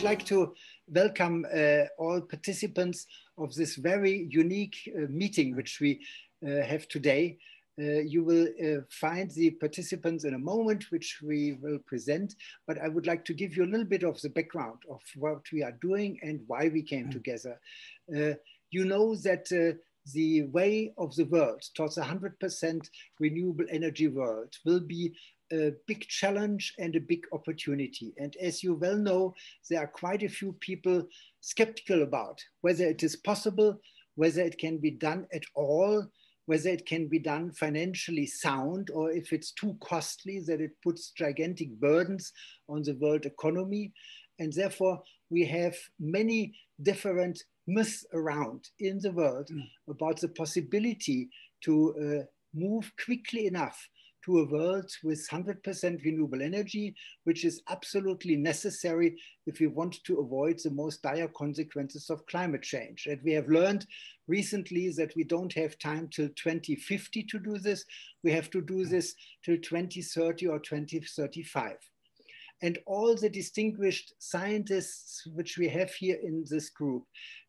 would like to welcome all participants of this very unique meeting which we have today. You will find the participants in a moment, which we will present, but I would like to give you a little bit of the background of what we are doing and why we came together. You know that the way of the world towards a 100% renewable energy world will be a big challenge and a big opportunity. And as you well know, there are quite a few people skeptical about whether it is possible, whether it can be done at all, whether it can be done financially sound, or if it's too costly that it puts gigantic burdens on the world economy. And therefore, we have many different myths around in the world about the possibility to move quickly enough to a world with 100% renewable energy, which is absolutely necessary if we want to avoid the most dire consequences of climate change. And we have learned recently that we don't have time till 2050 to do this. We have to do this till 2030 or 2035. And all the distinguished scientists which we have here in this group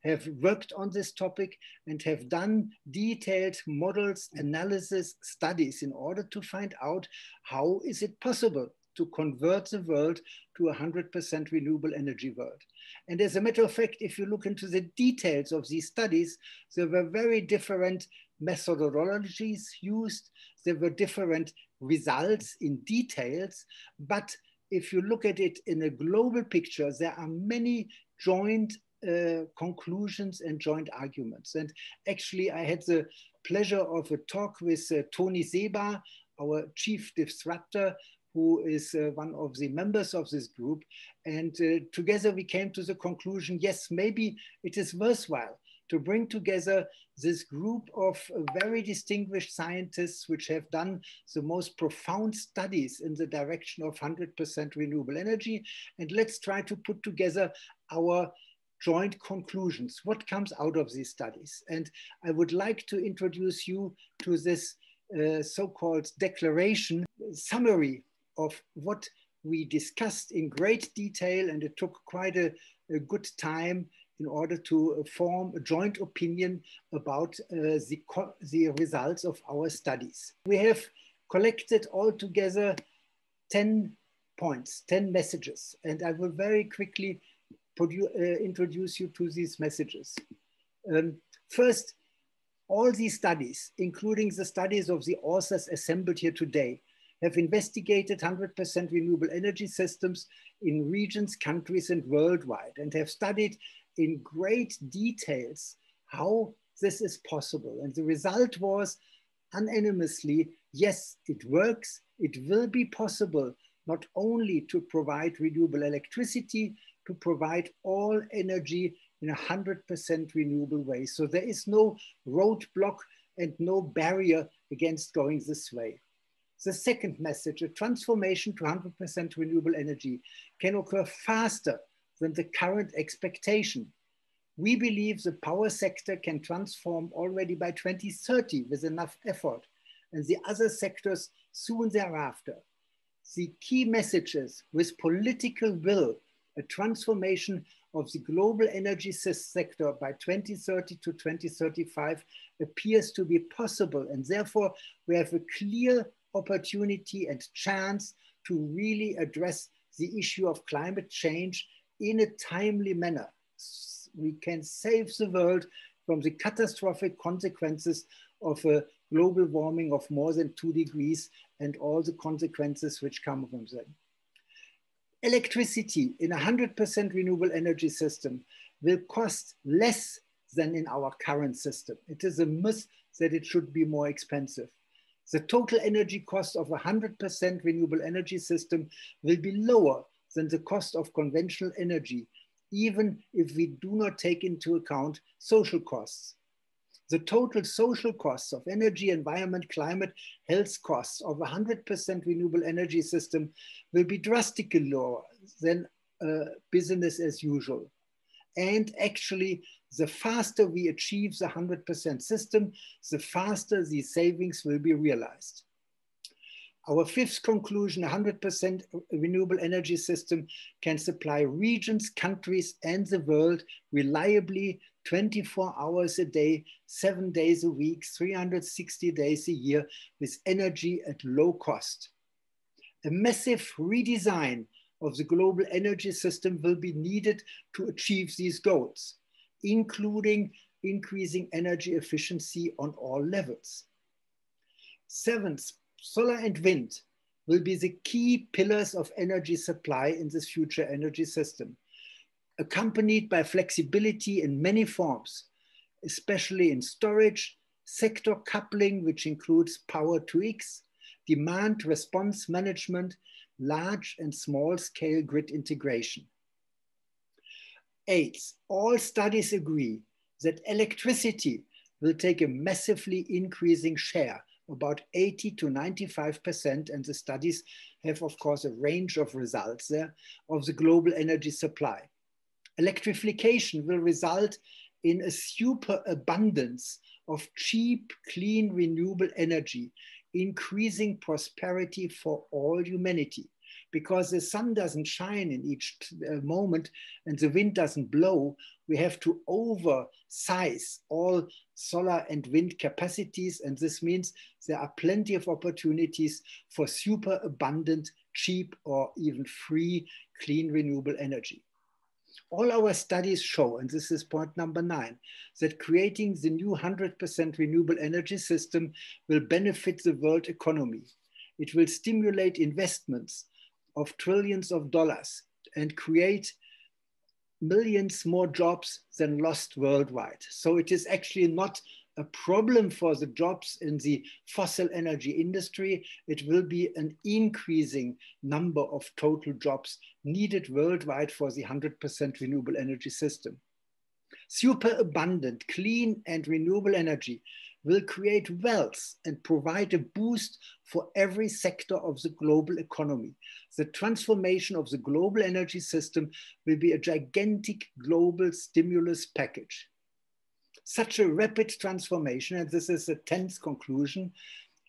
have worked on this topic and have done detailed models, analysis, studies in order to find out how is it possible to convert the world to a 100% renewable energy world. And as a matter of fact, if you look into the details of these studies, there were very different methodologies used, there were different results in details, but if you look at it in a global picture, there are many joint conclusions and joint arguments. And actually, I had the pleasure of a talk with Tony Seba, our chief disruptor, who is one of the members of this group. And together we came to the conclusion, yes, maybe it is worthwhile to bring together this group of very distinguished scientists which have done the most profound studies in the direction of 100% renewable energy. And let's try to put together our joint conclusions. What comes out of these studies? And I would like to introduce you to this so-called declaration summary of what we discussed in great detail, and it took quite a good time in order to form a joint opinion about the results of our studies. We have collected altogether 10 points, 10 messages, and I will very quickly introduce you to these messages. First, all these studies, including the studies of the authors assembled here today, have investigated 100% renewable energy systems in regions, countries, and worldwide, and have studied in great details how this is possible. And the result was unanimously, yes, it works. It will be possible not only to provide renewable electricity, to provide all energy in a 100% renewable way. So there is no roadblock and no barrier against going this way. The second message, a transformation to 100% renewable energy can occur faster than the current expectation. We believe the power sector can transform already by 2030 with enough effort, and the other sectors soon thereafter. The key messages: with political will, a transformation of the global energy sector by 2030 to 2035 appears to be possible, and therefore we have a clear opportunity and chance to really address the issue of climate change in a timely manner. We can save the world from the catastrophic consequences of a global warming of more than 2 degrees and all the consequences which come from them. Electricity in a 100% renewable energy system will cost less than in our current system. It is a myth that it should be more expensive. The total energy cost of a 100% renewable energy system will be lower than the cost of conventional energy, even if we do not take into account social costs. The total social costs of energy, environment, climate, health costs of a 100% renewable energy system will be drastically lower than business as usual. And actually, the faster we achieve the 100% system, the faster these savings will be realized. Our fifth conclusion, 100% renewable energy system can supply regions, countries, and the world reliably 24 hours a day, 7 days a week, 360 days a year with energy at low cost. A massive redesign of the global energy system will be needed to achieve these goals, including increasing energy efficiency on all levels. Seventh, solar and wind will be the key pillars of energy supply in this future energy system, accompanied by flexibility in many forms, especially in storage, sector coupling, which includes power to X, demand response management, large and small scale grid integration. Eighth, all studies agree that electricity will take a massively increasing share, about 80 to 95%, and the studies have, of course, a range of results there, of the global energy supply. Electrification will result in a superabundance of cheap, clean, renewable energy, increasing prosperity for all humanity. Because the sun doesn't shine in each moment and the wind doesn't blow, we have to oversize all solar and wind capacities. And this means there are plenty of opportunities for super abundant, cheap, or even free, clean, renewable energy. All our studies show, and this is point number 9, that creating the new 100% renewable energy system will benefit the world economy. It will stimulate investments of trillions of dollars and create millions more jobs than lost worldwide. So it is actually not a problem for the jobs in the fossil energy industry. It will be an increasing number of total jobs needed worldwide for the 100% renewable energy system. Super abundant, clean and renewable energy will create wealth and provide a boost for every sector of the global economy. The transformation of the global energy system will be a gigantic global stimulus package. Such a rapid transformation, and this is the 10th conclusion,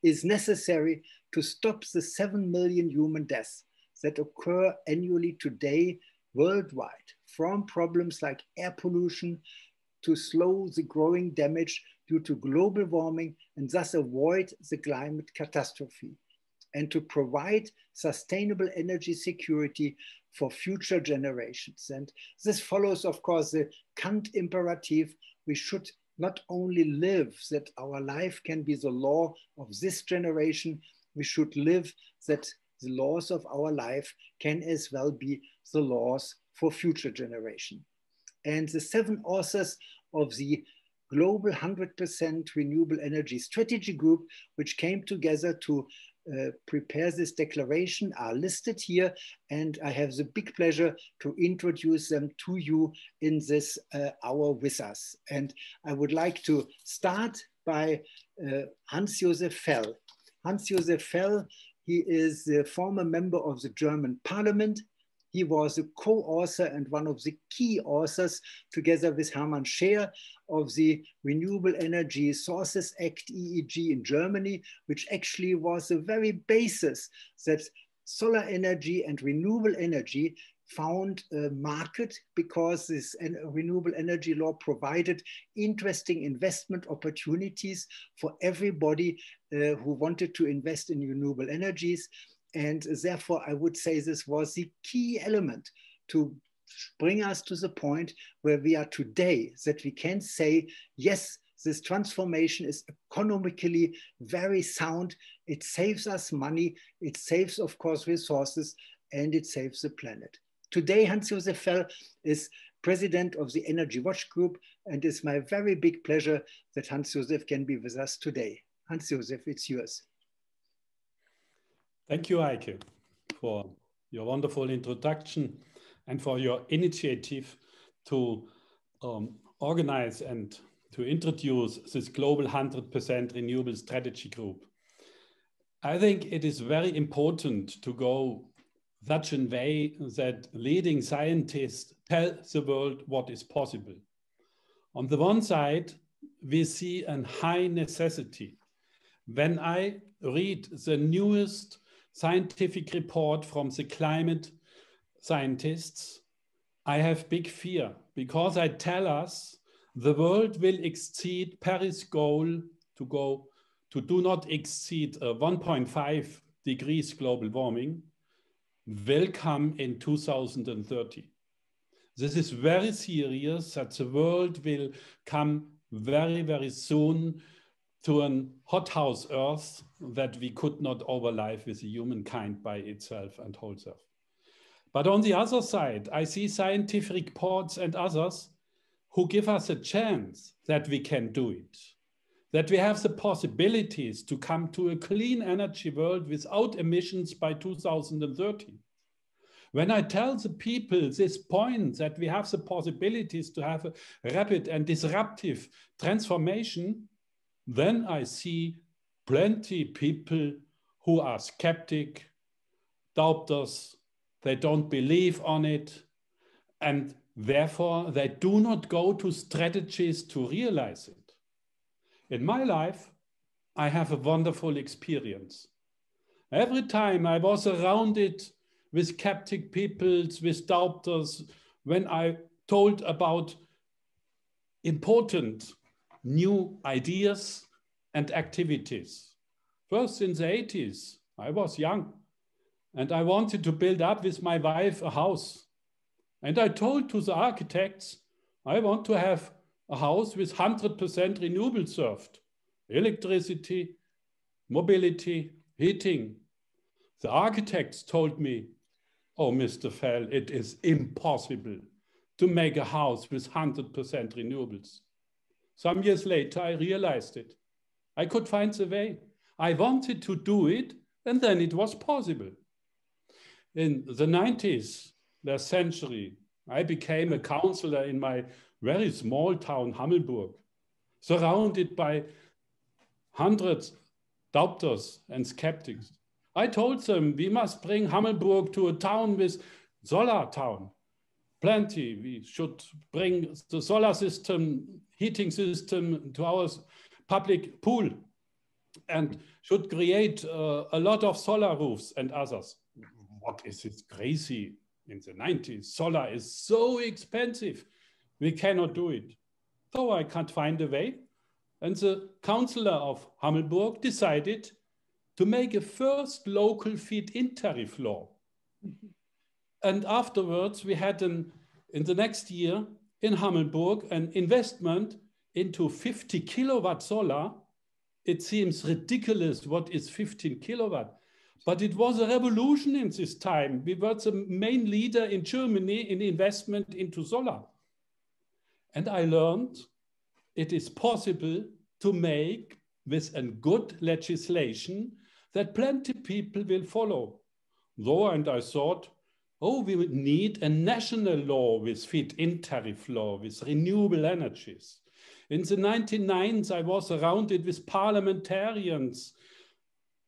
is necessary to stop the 7 million human deaths that occur annually today worldwide, from problems like air pollution to slow the growing damage due to global warming and thus avoid the climate catastrophe, and to provide sustainable energy security for future generations. And this follows, of course, the Kant imperative. We should not only live that our life can be the law of this generation, we should live that the laws of our life can as well be the laws for future generation. And the 7 authors of the Global 100% Renewable Energy Strategy Group, which came together to prepare this declaration, are listed here, and I have the big pleasure to introduce them to you in this hour with us. And I would like to start by Hans-Josef Fell. Hans-Josef Fell, he is the former member of the German Parliament. He was a co-author and one of the key authors, together with Hermann Scheer, of the Renewable Energy Sources Act, EEG, in Germany, which actually was the very basis that solar energy and renewable energy found a market, because this renewable energy law provided interesting investment opportunities for everybody who wanted to invest in renewable energies. And therefore, I would say this was the key element to bring us to the point where we are today, that we can say, yes, this transformation is economically very sound. It saves us money. It saves, of course, resources, and it saves the planet. Today, Hans-Josef Fell is president of the Energy Watch Group, and it's my very big pleasure that Hans-Josef can be with us today. Hans-Josef, it's yours. Thank you, Eicke, for your wonderful introduction and for your initiative to organize and to introduce this global 100% renewable strategy group. I think it is very important to go such a way that leading scientists tell the world what is possible. On the one side, we see a high necessity. When I read the newest scientific report from the climate scientists, I have big fear, because I tell us the world will exceed Paris goal to do not exceed 1.5 degrees global warming will come in 2030. This is very serious, that the world will come very, very soon to a hothouse Earth that we could not overlive with humankind by itself and whole self. But on the other side, I see scientific reports and others who give us a chance that we can do it, that we have the possibilities to come to a clean energy world without emissions by 2030. When I tell the people this point, that we have the possibilities to have a rapid and disruptive transformation, then I see plenty people who are skeptic, doubters, they don't believe on it, and therefore they do not go to strategies to realize it. In my life, I have a wonderful experience. Every time I was around it with skeptic people, with doubters, when I told about important new ideas and activities. First in the 80s, I was young and I wanted to build up with my wife a house. And I told to the architects, I want to have a house with 100% renewable served. Electricity, mobility, heating. The architects told me, oh, Mr. Fell, it is impossible to make a house with 100% renewables. Some years later, I realized it. I could find the way. I wanted to do it, and then it was possible. In the 90s, last century, I became a counselor in my very small town, Hammelburg, surrounded by hundreds of doubters and skeptics. I told them we must bring Hammelburg to a town with solar town. Plenty. We should bring the solar system, heating system to our public pool and should create a lot of solar roofs and others. What is this crazy? In the 90s, solar is so expensive. We cannot do it. So I can't find a way. And the councillor of Hammelburg decided to make a first local feed-in tariff law. And afterwards, we had, in the next year, in Hammelburg, an investment into 50 kilowatt solar. It seems ridiculous, what is 15 kilowatt? But it was a revolution in this time. We were the main leader in Germany in investment into solar. And I learned it is possible to make, with a good legislation, that plenty of people will follow. Though, and I thought, oh, we would need a national law with feed-in tariff law, with renewable energies. In the 1990s, I was around it with parliamentarians.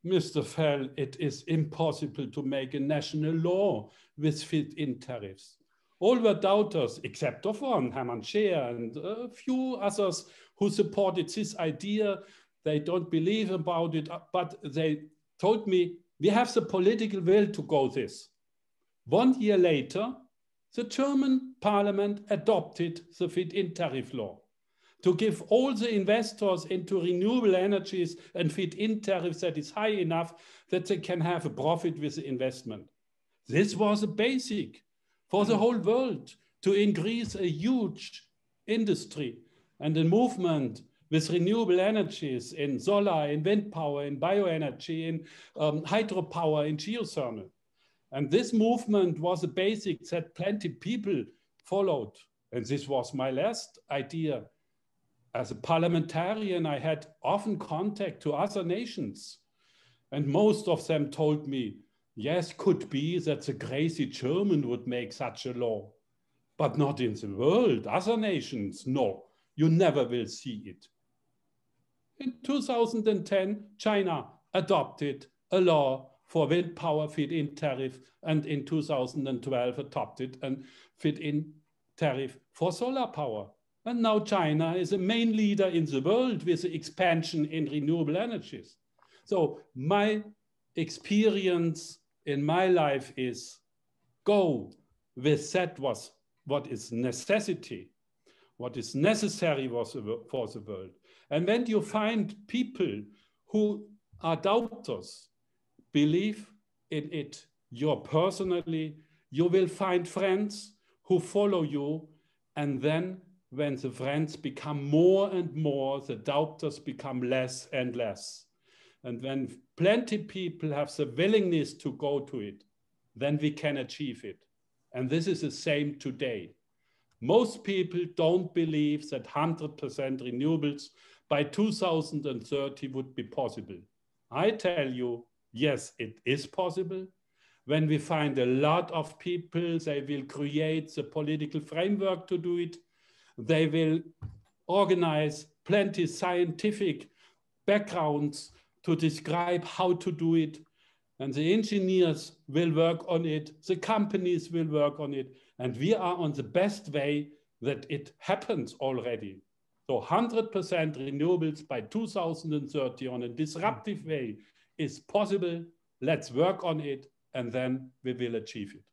Mr. Fell, it is impossible to make a national law with feed-in tariffs. All were doubters, except of one, Hermann Scheer, and a few others who supported this idea. They don't believe about it, but they told me, we have the political will to go this. 1 year later, the German parliament adopted the feed-in tariff law to give all the investors into renewable energies and feed-in tariffs that is high enough that they can have a profit with the investment. This was a basic for the whole world to increase a huge industry and a movement with renewable energies in solar, in wind power, in bioenergy, in hydropower, in geothermal. And this movement was a basic that plenty of people followed. And this was my last idea. As a parliamentarian, I had often contact to other nations. And most of them told me, yes, could be that the crazy German would make such a law, but not in the world. Other nations, no, you never will see it. In 2010, China adopted a law for wind power feed-in tariff, and in 2012 adopted a feed-in tariff for solar power. And now China is a main leader in the world with the expansion in renewable energies. So my experience in my life is go with that was what is necessity, what is necessary for the world. And when you find people who are doubters, believe in it. You personally, you will find friends who follow you. And then when the friends become more and more, the doubters become less and less. And when plenty people have the willingness to go to it, then we can achieve it. And this is the same today. Most people don't believe that 100% renewables by 2030 would be possible. I tell you, yes, it is possible. When we find a lot of people, they will create the political framework to do it. They will organize plenty scientific backgrounds to describe how to do it. And the engineers will work on it. The companies will work on it. And we are on the best way that it happens already. So 100% renewables by 2030 on a disruptive way is possible. Let's work on it, and then we will achieve it.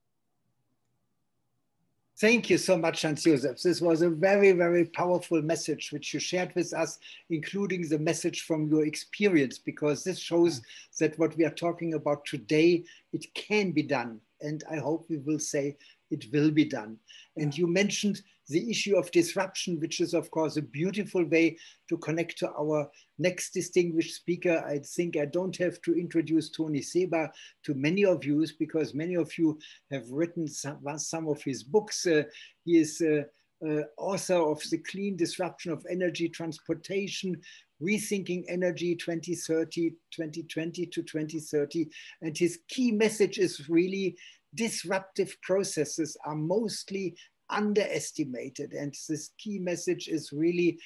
Thank you so much, Hans-Josef. This was a very, very powerful message which you shared with us, including the message from your experience, because this shows that what we are talking about today, it can be done. And I hope we will say it will be done. And you mentioned the issue of disruption, which is, of course, a beautiful way to connect to our next distinguished speaker. I think I don't have to introduce Tony Seba to many of you, because many of you have written some of his books. He is author of The Clean Disruption of Energy Transportation, Rethinking Energy 2020 to 2030. And his key message is really disruptive processes are mostly underestimated. And this key message is really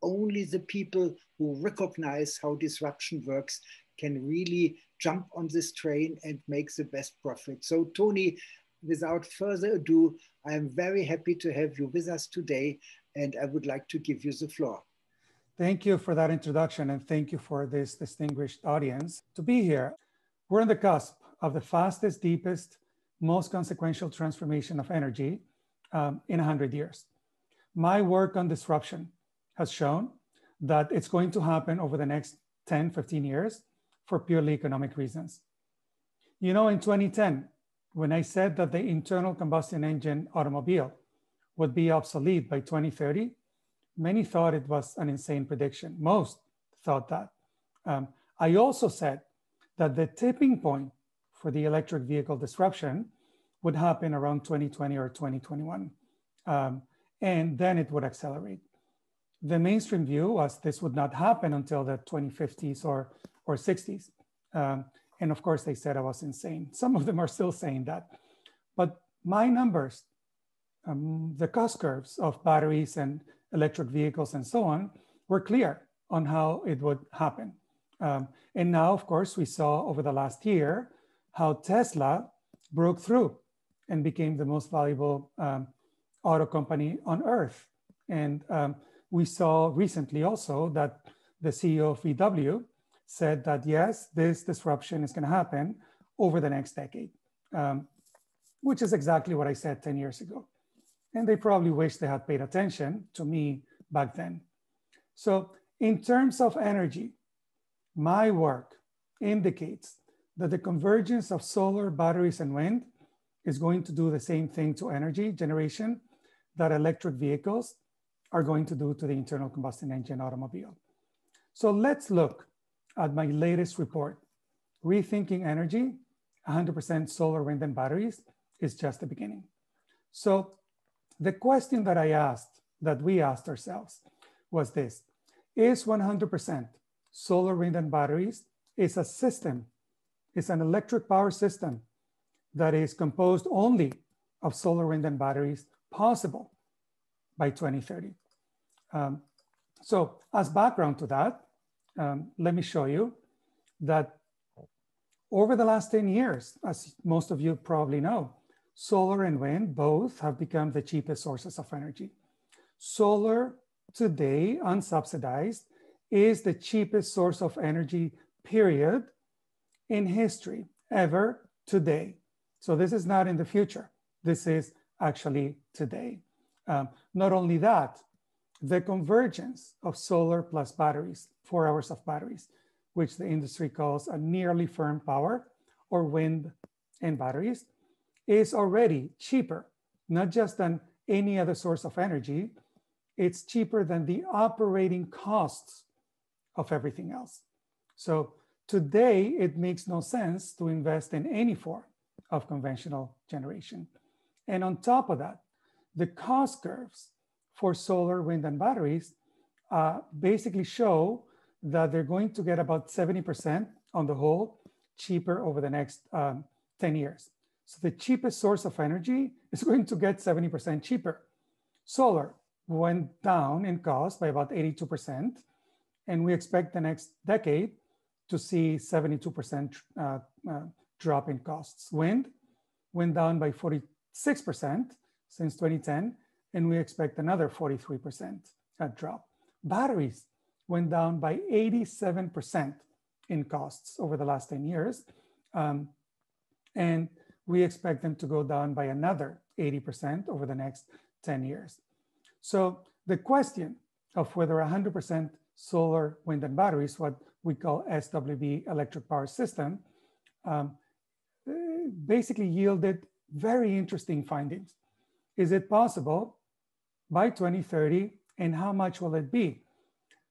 only the people who recognize how disruption works can really jump on this train and make the best profit. So Tony, without further ado, I am very happy to have you with us today, and I would like to give you the floor. Thank you for that introduction, and thank you for this distinguished audience to be here. We're on the cusp of the fastest, deepest, most consequential transformation of energy in 100 years. My work on disruption has shown that it's going to happen over the next 10, 15 years for purely economic reasons. You know, in 2010, when I said that the internal combustion engine automobile would be obsolete by 2030, many thought it was an insane prediction. Most thought that. I also said that the tipping point for the electric vehicle disruption would happen around 2020 or 2021. And then it would accelerate. The mainstream view was this would not happen until the 2050s or 60s. And of course, they said I was insane. Some of them are still saying that. But my numbers, the cost curves of batteries and electric vehicles and so on, were clear on how it would happen. And now, of course, we saw over the last year how Tesla broke through and became the most valuable auto company on earth. And we saw recently also that the CEO of VW said that, yes, this disruption is going to happen over the next decade, which is exactly what I said 10 years ago. And they probably wish they had paid attention to me back then. So in terms of energy, my work indicates that the convergence of solar, batteries, and wind is going to do the same thing to energy generation that electric vehicles are going to do to the internal combustion engine automobile. So let's look at my latest report. Rethinking Energy, 100% solar, wind, and batteries is just the beginning. So the question that we asked ourselves was this: is 100% solar, wind, and batteries is a system, it's an electric power system that is composed only of solar, wind, and batteries possible by 2030? So as background to that, let me show you that over the last 10 years, as most of you probably know, solar and wind both have become the cheapest sources of energy. Solar today, unsubsidized, is the cheapest source of energy, period, in history ever today. So this is not in the future. This is actually today. Not only that, the convergence of solar plus batteries, 4 hours of batteries, which the industry calls a nearly firm power, or wind and batteries, is already cheaper, not just than any other source of energy, it's cheaper than the operating costs of everything else. So today, it makes no sense to invest in any form of conventional generation. And on top of that, the cost curves for solar, wind, and batteries basically show that they're going to get about 70% on the whole cheaper over the next 10 years. So the cheapest source of energy is going to get 70% cheaper. Solar went down in cost by about 82%, and we expect the next decade to see 72% drop in costs. Wind went down by 46% since 2010, and we expect another 43% drop. Batteries went down by 87% in costs over the last 10 years. And we expect them to go down by another 80% over the next 10 years. So the question of whether 100% solar, wind, and batteries, what we call SWB, electric power system, basically yielded very interesting findings. Is it possible by 2030, and how much will it be?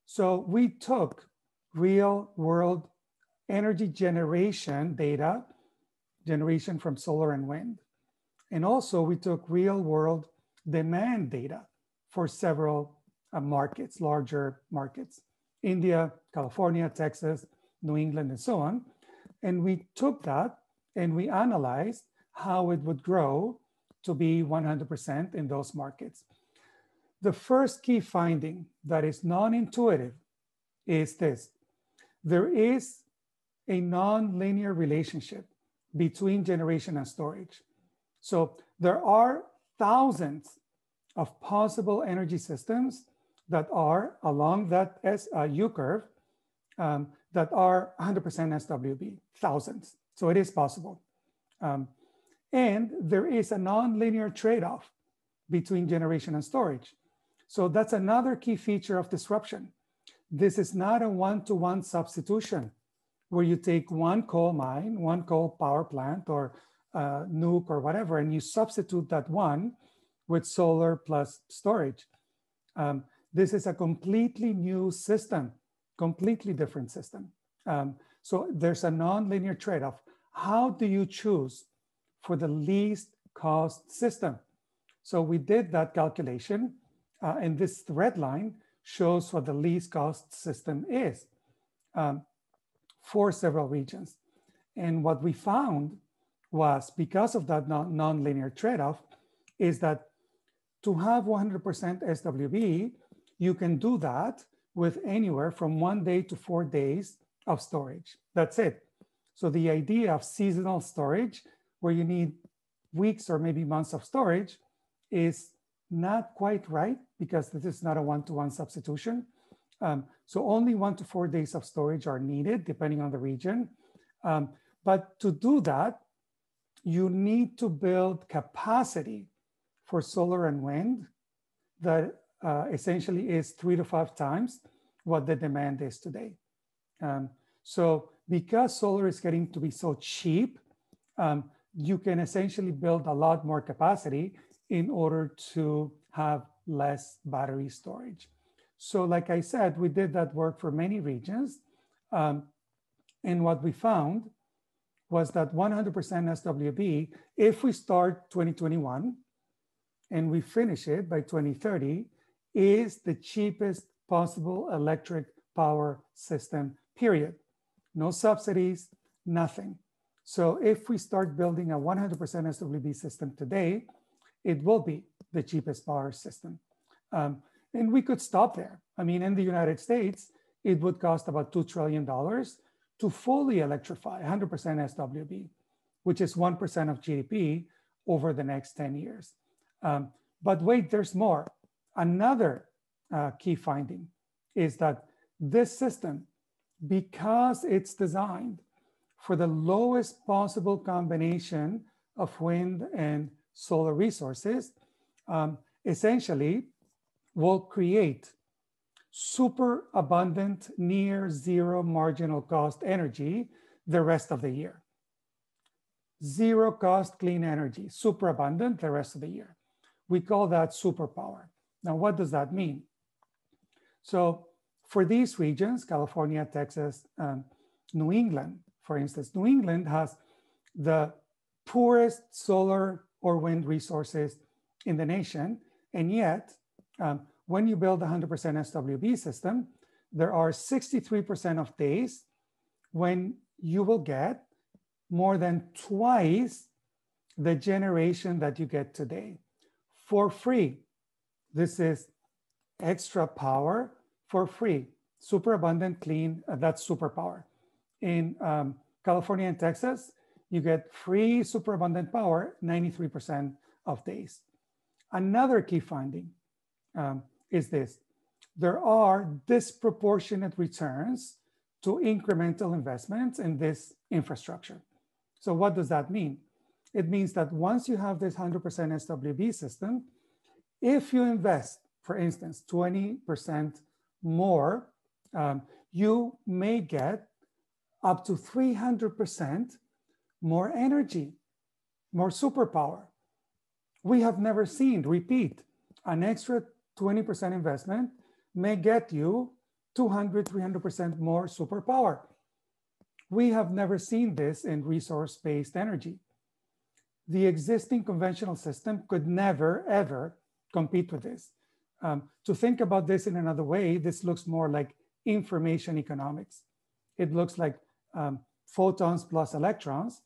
So we took real world energy generation data, generation from solar and wind. And also we took real world demand data for several markets, larger markets, India, California, Texas, New England, and so on. And we took that and we analyzed how it would grow to be 100% in those markets. The first key finding that is non-intuitive is this. There is a non-linear relationship between generation and storage. So there are thousands of possible energy systems that are along that U curve that are 100% SWB, thousands. So it is possible. And there is a non-linear trade-off between generation and storage. So that's another key feature of disruption. This is not a one-to-one substitution where you take one coal mine, one coal power plant or nuke or whatever, and you substitute that one with solar plus storage. This is a completely new system, completely different system. So there's a non-linear trade-off. How do you choose for the least cost system? So we did that calculation, and this red line shows what the least cost system is for several regions. And what we found was, because of that non-linear trade-off, is that to have 100% SWB, you can do that with anywhere from 1 day to 4 days of storage. That's it. So the idea of seasonal storage, where you need weeks or maybe months of storage, is not quite right, because this is not a one-to-one substitution. So only 1 to 4 days of storage are needed, depending on the region. But to do that, you need to build capacity for solar and wind that essentially is 3 to 5 times what the demand is today. So because solar is getting to be so cheap, you can essentially build a lot more capacity in order to have less battery storage. So like I said, we did that work for many regions. And what we found was that 100% SWB, if we start 2021 and we finish it by 2030, is the cheapest possible electric power system, period. No subsidies, nothing. So if we start building a 100% SWB system today, it will be the cheapest power system. And we could stop there. I mean, in the United States, it would cost about $2 trillion to fully electrify 100% SWB, which is 1% of GDP over the next 10 years. But wait, there's more. Another key finding is that this system, because it's designed for the lowest possible combination of wind and solar resources, essentially will create super abundant, near zero marginal cost energy the rest of the year. Zero cost clean energy, super abundant the rest of the year. We call that superpower. Now, what does that mean? So for these regions, California, Texas, New England, for instance, New England has the poorest solar or wind resources in the nation. And yet, when you build a 100% SWB system, there are 63% of days when you will get more than twice the generation that you get today for free. This is extra power for free, super abundant, clean, that's superpower. In California and Texas, you get free super abundant power 93% of days. Another key finding is this: there are disproportionate returns to incremental investments in this infrastructure. So what does that mean? It means that once you have this 100% SWB system, if you invest, for instance, 20% more, you may get up to 300% more energy, more superpower. We have never seen, repeat, an extra 20% investment may get you 200, 300% more superpower. We have never seen this in resource-based energy. The existing conventional system could never, ever compete with this. To think about this in another way, this looks more like information economics. It looks like photons plus electrons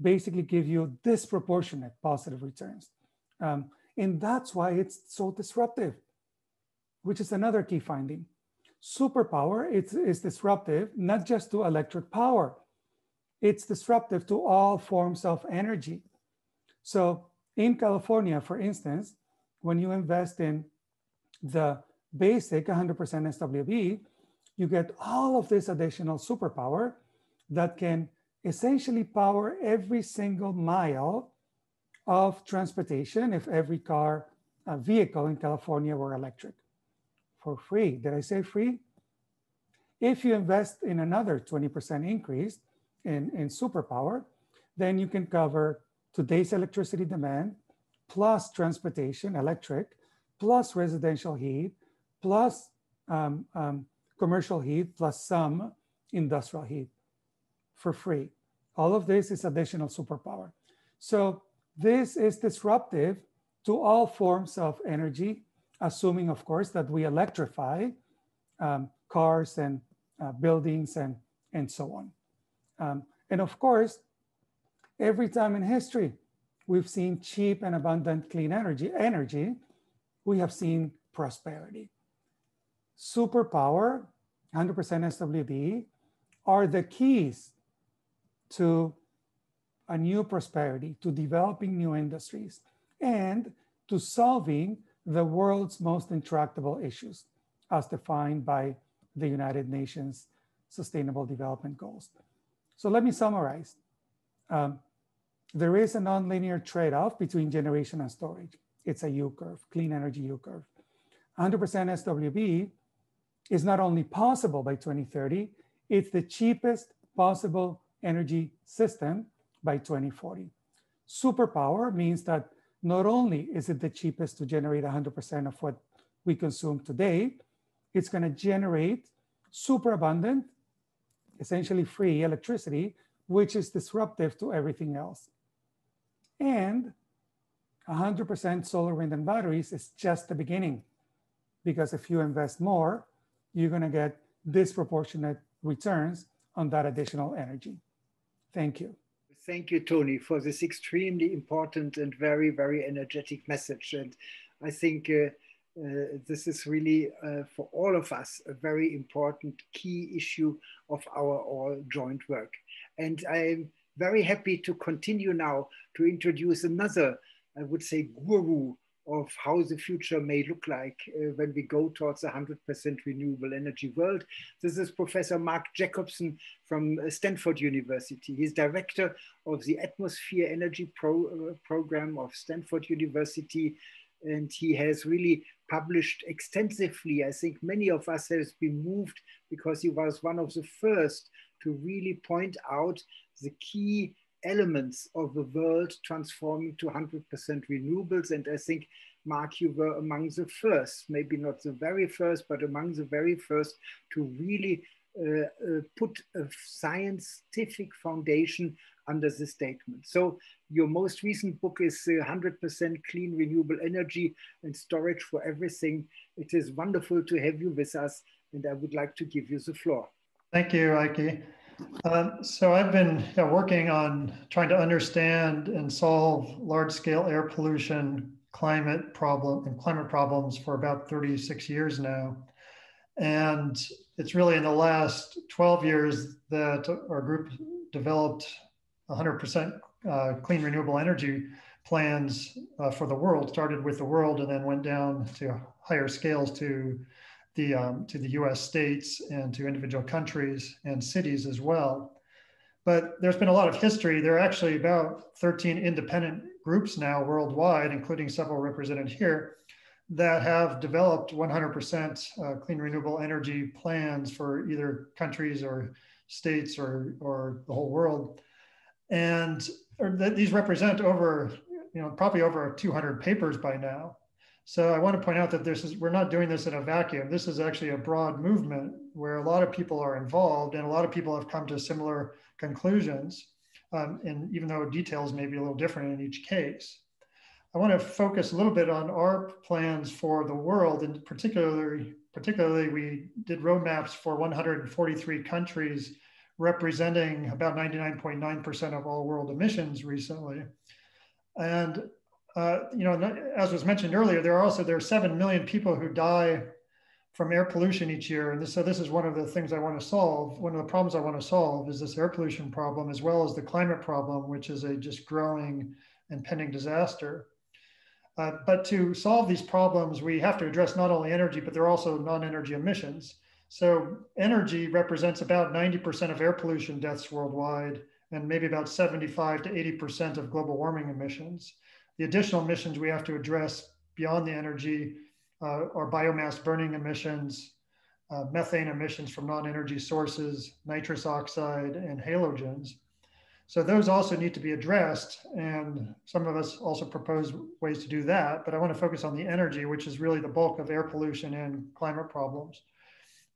basically give you disproportionate positive returns. And that's why it's so disruptive, which is another key finding. Superpower is disruptive, not just to electric power. It's disruptive to all forms of energy. So in California, for instance, when you invest in the basic 100% SWB, you get all of this additional superpower that can essentially power every single mile of transportation if every vehicle in California were electric. For free. Did I say free? If you invest in another 20% increase in superpower, then you can cover today's electricity demand, plus transportation, electric, plus residential heat, plus commercial heat, plus some industrial heat for free. All of this is additional superpower. So this is disruptive to all forms of energy, assuming, of course, that we electrify cars and buildings and so on. And of course, every time in history, we've seen cheap and abundant clean energy, we have seen prosperity. Superpower, 100% SWB, are the keys to a new prosperity, to developing new industries, and to solving the world's most intractable issues as defined by the United Nations Sustainable Development Goals. So let me summarize. There is a nonlinear trade-off between generation and storage. It's a U-curve, clean energy U-curve. 100% SWB is not only possible by 2030, it's the cheapest possible energy system by 2040. Superpower means that not only is it the cheapest to generate 100% of what we consume today, it's going to generate super abundant, essentially free electricity, which is disruptive to everything else. And 100% solar, wind, and batteries is just the beginning, because if you invest more, you're going to get disproportionate returns on that additional energy. Thank you. Thank you, Tony, for this extremely important and very, very energetic message. And I think this is really, for all of us, a very important key issue of our all joint work. And I'm very happy to continue now to introduce another, I would say, guru of how the future may look like when we go towards a 100% renewable energy world. This is Professor Mark Jacobson from Stanford University. He's director of the Atmosphere Energy Program of Stanford University, and he has really published extensively. I think many of us has been moved because he was one of the first to really point out the key elements of the world transforming to 100% renewables. And I think, Mark, you were among the first, maybe not the very first, but among the very first to really put a scientific foundation under this statement. So your most recent book is 100% Clean Renewable Energy and Storage for Everything. It is wonderful to have you with us, and I would like to give you the floor. Thank you, Eicke. So I've been working on trying to understand and solve large-scale air pollution, climate problems for about 36 years now. And it's really in the last 12 years that our group developed 100% clean renewable energy plans for the world. Started with the world and then went down to higher scales to the US states and to individual countries and cities as well. But there's been a lot of history. There are actually about 13 independent groups now worldwide, including several represented here, that have developed 100% clean renewable energy plans for either countries or states or the whole world. And these represent over, probably over 200 papers by now. So I want to point out that we're not doing this in a vacuum. This is actually a broad movement where a lot of people are involved and a lot of people have come to similar conclusions. And even though details may be a little different in each case. I want to focus a little bit on our plans for the world, and particularly we did roadmaps for 143 countries representing about 99.9% of all world emissions recently. And as was mentioned earlier, there are 7 million people who die from air pollution each year. And so this is one of the things I want to solve. One of the problems I want to solve is this air pollution problem, as well as the climate problem, which is a just growing and pending disaster. But to solve these problems, we have to address not only energy, but there are also non-energy emissions. So energy represents about 90% of air pollution deaths worldwide, and maybe about 75 to 80% of global warming emissions. The additional emissions we have to address beyond the energy are biomass burning emissions, methane emissions from non-energy sources, nitrous oxide, and halogens. So those also need to be addressed, and some of us also propose ways to do that, but I want to focus on the energy, which is really the bulk of air pollution and climate problems.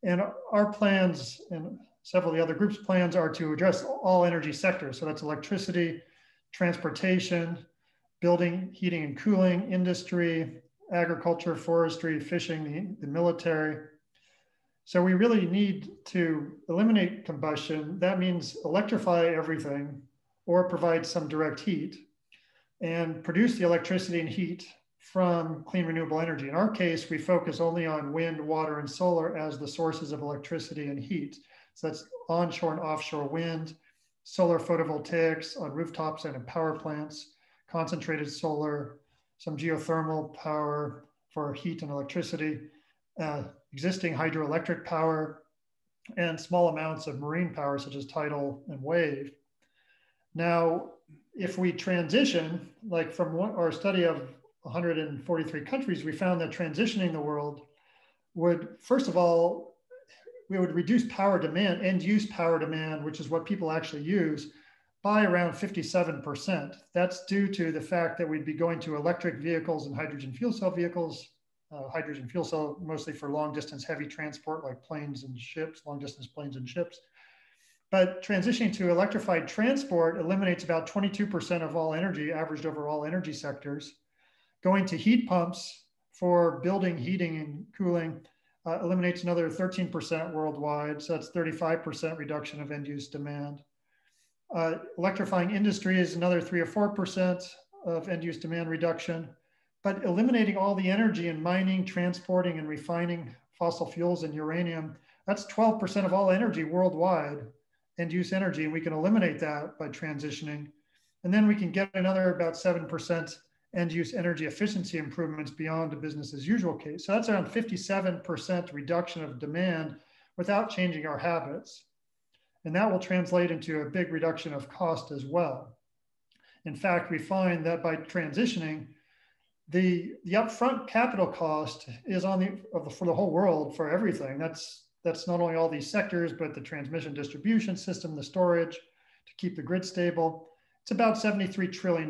And our plans, and several of the other groups' plans, are to address all energy sectors. So that's electricity, transportation, building, heating and cooling, industry, agriculture, forestry, fishing, the military. So we really need to eliminate combustion. That means electrify everything or provide some direct heat and produce the electricity and heat from clean renewable energy. In our case, we focus only on wind, water, and solar as the sources of electricity and heat. So that's onshore and offshore wind, solar photovoltaics on rooftops and in power plants, concentrated solar, some geothermal power for heat and electricity, existing hydroelectric power, and small amounts of marine power such as tidal and wave. Now, if we transition, like from our study of 143 countries, we found that transitioning the world would, first of all, we would reduce power demand, end use power demand, which is what people actually use, by around 57%. That's due to the fact that we'd be going to electric vehicles and hydrogen fuel cell vehicles, hydrogen fuel cell mostly for long distance heavy transport like planes and ships, long distance planes and ships. But transitioning to electrified transport eliminates about 22% of all energy averaged over all energy sectors. Going to heat pumps for building, heating, and cooling eliminates another 13% worldwide. So that's 35% reduction of end use demand. Electrifying industry is another 3 or 4% of end use demand reduction. But eliminating all the energy in mining, transporting, and refining fossil fuels and uranium, that's 12% of all energy worldwide, end use energy, and we can eliminate that by transitioning. And then we can get another about 7% end use energy efficiency improvements beyond a business as usual case. So that's around 57% reduction of demand without changing our habits. And that will translate into a big reduction of cost as well. In fact, we find that by transitioning, the upfront capital cost is for the whole world for everything. That's not only all these sectors, but the transmission distribution system, the storage to keep the grid stable. It's about $73 trillion,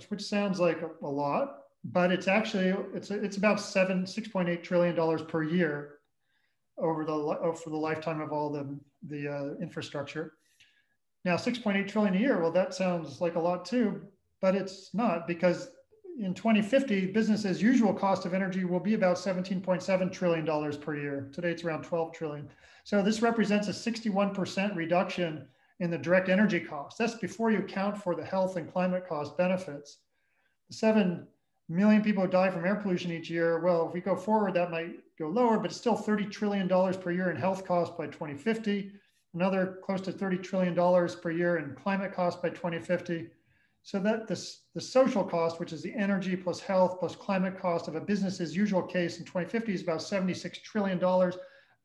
which sounds like a lot, but it's actually, it's about $6.8 trillion per year for the lifetime of all the infrastructure. Now, 6.8 trillion a year, well, that sounds like a lot too, but it's not, because in 2050, business as usual cost of energy will be about $17.7 trillion per year. Today, it's around 12 trillion. So this represents a 61% reduction in the direct energy cost. That's before you account for the health and climate cost benefits. The 7 million people who die from air pollution each year, well, if we go forward, that might go lower, but it's still $30 trillion per year in health costs by 2050, another close to $30 trillion per year in climate costs by 2050. So that the social cost, which is the energy plus health plus climate cost of a business as usual case in 2050 is about $76 trillion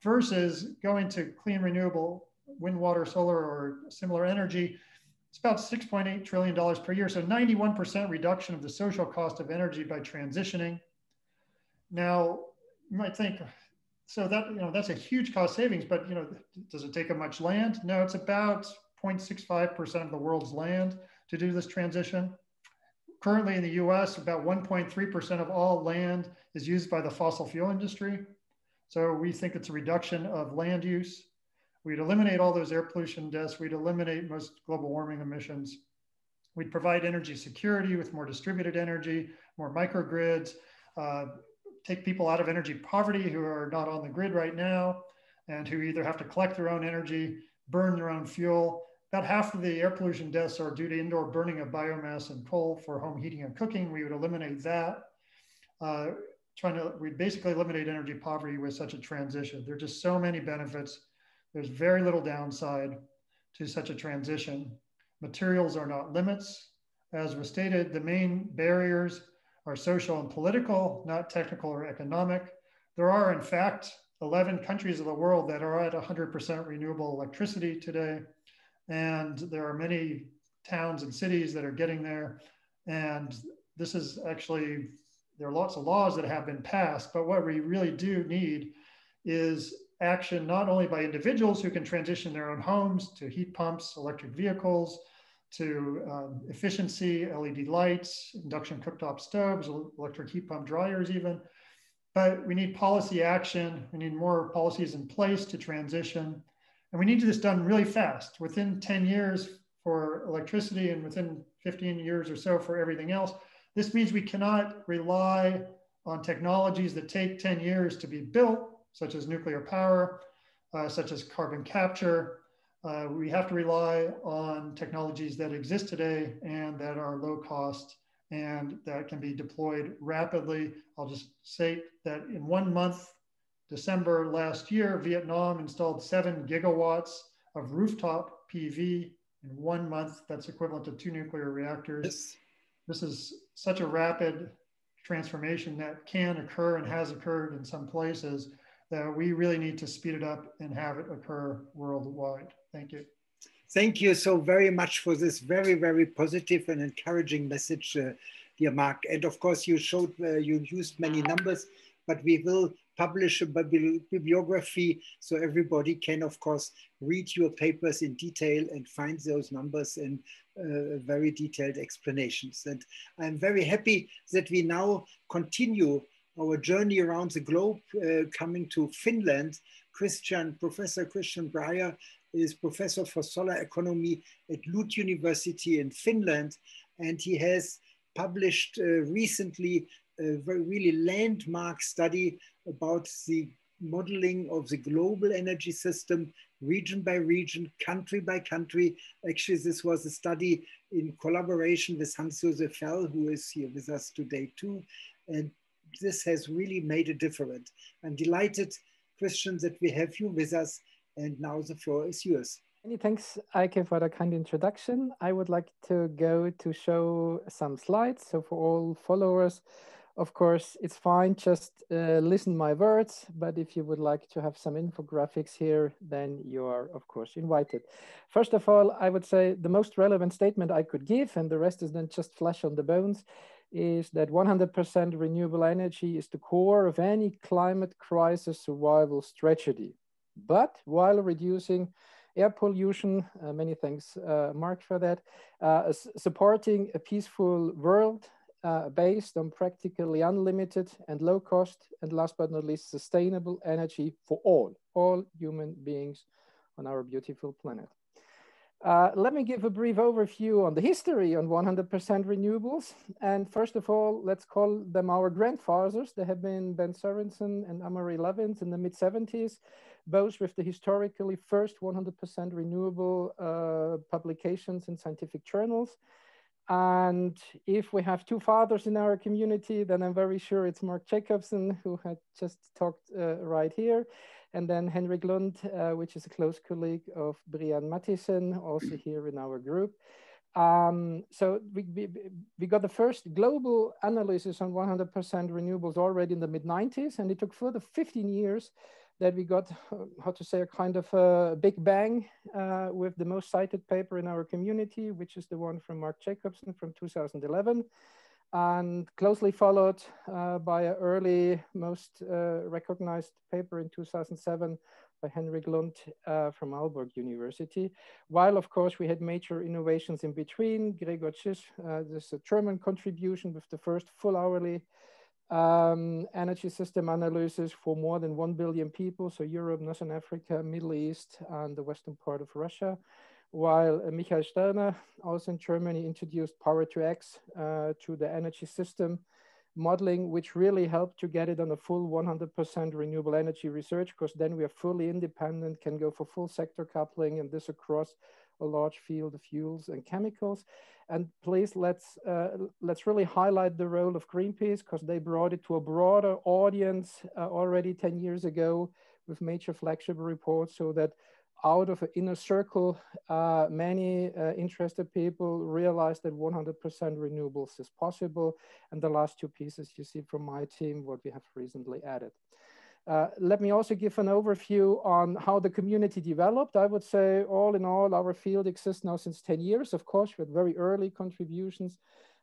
versus going to clean renewable wind, water, solar, or similar energy. It's about $6.8 trillion per year. So 91% reduction of the social cost of energy by transitioning. Now, you might think, so that, that's a huge cost savings, but, does it take up much land? No, it's about 0.65% of the world's land to do this transition. Currently in the US, about 1.3% of all land is used by the fossil fuel industry. So we think it's a reduction of land use. We'd eliminate all those air pollution deaths. We'd eliminate most global warming emissions. We'd provide energy security with more distributed energy, more microgrids, take people out of energy poverty who are not on the grid right now and who either have to collect their own energy, burn their own fuel. About half of the air pollution deaths are due to indoor burning of biomass and coal for home heating and cooking. We would eliminate that. We'd basically eliminate energy poverty with such a transition. There are just so many benefits. There's very little downside to such a transition. Materials are not limits. As was stated, the main barriers are social and political, not technical or economic. There are, in fact, 11 countries of the world that are at 100% renewable electricity today. And there are many towns and cities that are getting there. And this is actually, there are lots of laws that have been passed, but what we really do need is action not only by individuals who can transition their own homes to heat pumps, electric vehicles, to efficiency, LED lights, induction cooktop stoves, electric heat pump dryers even, but we need policy action. We need more policies in place to transition. And we need this done really fast, within 10 years for electricity and within 15 years or so for everything else. This means we cannot rely on technologies that take 10 years to be built, such as nuclear power, such as carbon capture. We have to rely on technologies that exist today and that are low cost and that can be deployed rapidly. I'll just say that in 1 month, December last year, Vietnam installed 7 gigawatts of rooftop PV in 1 month. That's equivalent to 2 nuclear reactors. Yes. This is such a rapid transformation that can occur and has occurred in some places that we really need to speed it up and have it occur worldwide. Thank you. Thank you so very much for this very, very positive and encouraging message, dear Mark. And of course, you showed, you used many numbers, but we will publish a bibliography so everybody can, of course, read your papers in detail and find those numbers and very detailed explanations. And I'm very happy that we now continue our journey around the globe, coming to Finland. Professor Christian Breyer is professor for solar economy at Lund University in Finland. And he has published recently a very really landmark study about the modeling of the global energy system, region by region, country by country. Actually, this was a study in collaboration with Hans-Josef, who is here with us today too. And this has really made a difference. I'm delighted, Christian, that we have you with us. And now the floor is yours. Many thanks, Eicke, for the kind introduction. I would like to go to show some slides. So for all followers, of course, it's fine, just listen my words. But if you would like to have some infographics here, then you are, of course, invited. First of all, I would say the most relevant statement I could give, and the rest is then just flesh on the bones, is that 100% renewable energy is the core of any climate crisis survival strategy. But while reducing air pollution, many thanks, Mark, for that, supporting a peaceful world based on practically unlimited and low cost, and last but not least, sustainable energy for all human beings on our beautiful planet. Let me give a brief overview on the history on 100% renewables. And first of all, let's call them our grandfathers. They have been Ben Sorensen and Amory Levins in the mid-70s, both with the historically first 100% renewable publications in scientific journals. And if we have two fathers in our community, then I'm very sure it's Mark Jacobson, who had just talked right here, and then Henrik Lund, which is a close colleague of Breyer and Mathiesen, also here in our group. So we got the first global analysis on 100% renewables already in the mid-90s, and it took further 15 years that we got, how to say, a kind of a big bang with the most cited paper in our community, which is the one from Mark Jacobson from 2011, and closely followed by an early, most recognized paper in 2007 by Henrik Lund from Aalborg University. While, of course, we had major innovations in between. Gregor Tschisch, this is a German contribution with the first full hourly energy system analysis for more than 1 billion people, so Europe, Northern Africa, Middle East, and the western part of Russia. While Michael Sterner, also in Germany, introduced Power-to-X to the energy system modeling, which really helped to get it on a full 100% renewable energy research, because then we are fully independent, can go for full sector coupling, and this across a large field of fuels and chemicals. And please, let's really highlight the role of Greenpeace, because they brought it to a broader audience already 10 years ago with major flagship reports, so that out of an inner circle, many interested people realized that 100% renewables is possible. And the last two pieces you see from my team, what we have recently added. Let me also give an overview on how the community developed. I would say all in all, our field exists now since 10 years, of course, with very early contributions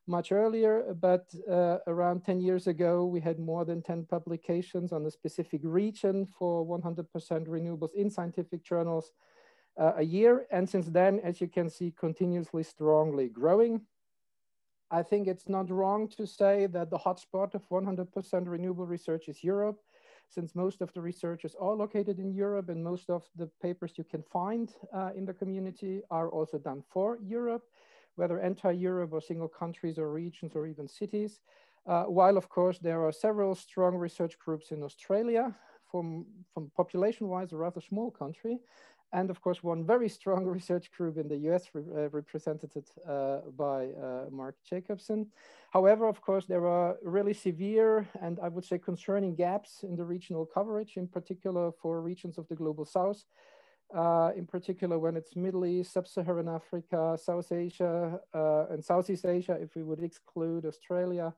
much earlier, but around 10 years ago, we had more than 10 publications on a specific region for 100% renewables in scientific journals a year. And since then, as you can see, continuously strongly growing. I think it's not wrong to say that the hotspot of 100% renewable research is Europe, since most of the researchers are located in Europe, and most of the papers you can find in the community are also done for Europe, whether entire-Europe or single countries or regions or even cities. While, of course, there are several strong research groups in Australia, from population-wise, a rather small country, and of course, one very strong research group in the US represented by Mark Jacobson. However, of course, there are really severe and I would say concerning gaps in the regional coverage, in particular for regions of the global South. In particular, when it's Middle East, Sub-Saharan Africa, South Asia, and Southeast Asia, if we would exclude Australia.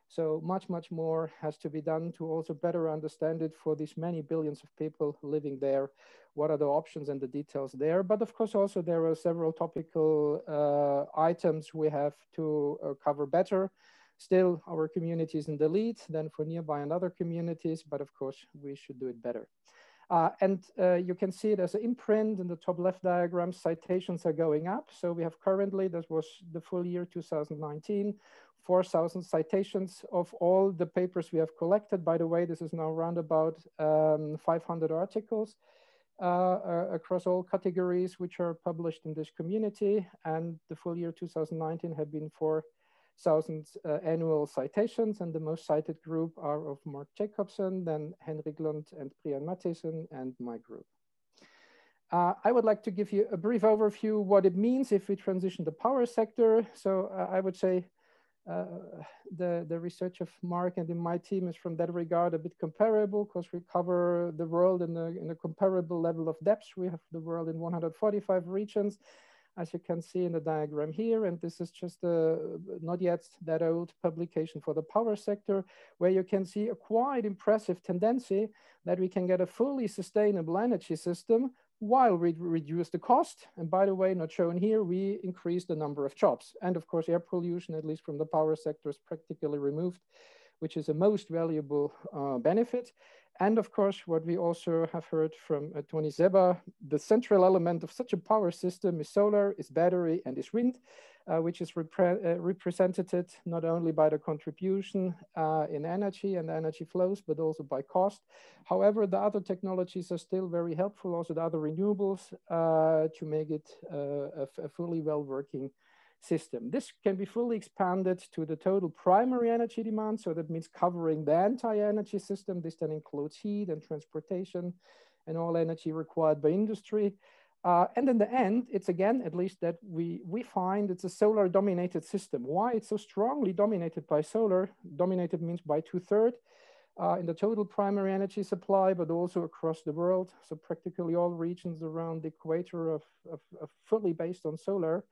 So much, much more has to be done to also better understand it for these many billions of people living there. What are the options and the details there? But of course, also there are several topical items we have to cover better. Still, our community is in the lead than for nearby and other communities, but of course, we should do it better. You can see it as an imprint in the top left diagram, citations are going up. So we have currently, this was the full year 2019, 4,000 citations of all the papers we have collected. By the way, this is now around about 500 articles across all categories which are published in this community. And the full year 2019 had been 4,000 annual citations, and the most cited group are of Mark Jacobson, then Henrik Lund and Breyer Mathiesen, and my group. I would like to give you a brief overview what it means if we transition the power sector. So I would say the research of Mark and in my team is from that regard a bit comparable, because we cover the world in a comparable level of depth. We have the world in 145 regions, as you can see in the diagram here. And this is just a not yet that old publication for the power sector, where you can see a quite impressive tendency that we can get a fully sustainable energy system while we reduce the cost. And by the way, not shown here, we increase the number of jobs. And of course, air pollution, at least from the power sector, is practically removed, which is a most valuable benefit. And of course, what we also have heard from Tony Seba, the central element of such a power system is solar, is battery, and is wind, which is represented not only by the contribution in energy and energy flows, but also by cost. However, the other technologies are still very helpful, also the other renewables, to make it a fully well-working system. This can be fully expanded to the total primary energy demand. So that means covering the entire energy system. This then includes heat and transportation and all energy required by industry. And in the end, it's again, at least that we find it's a solar dominated system. Why it's so strongly dominated by solar? Dominated means by 2/3 in the total primary energy supply, but also across the world. So practically all regions around the equator are fully based on solar.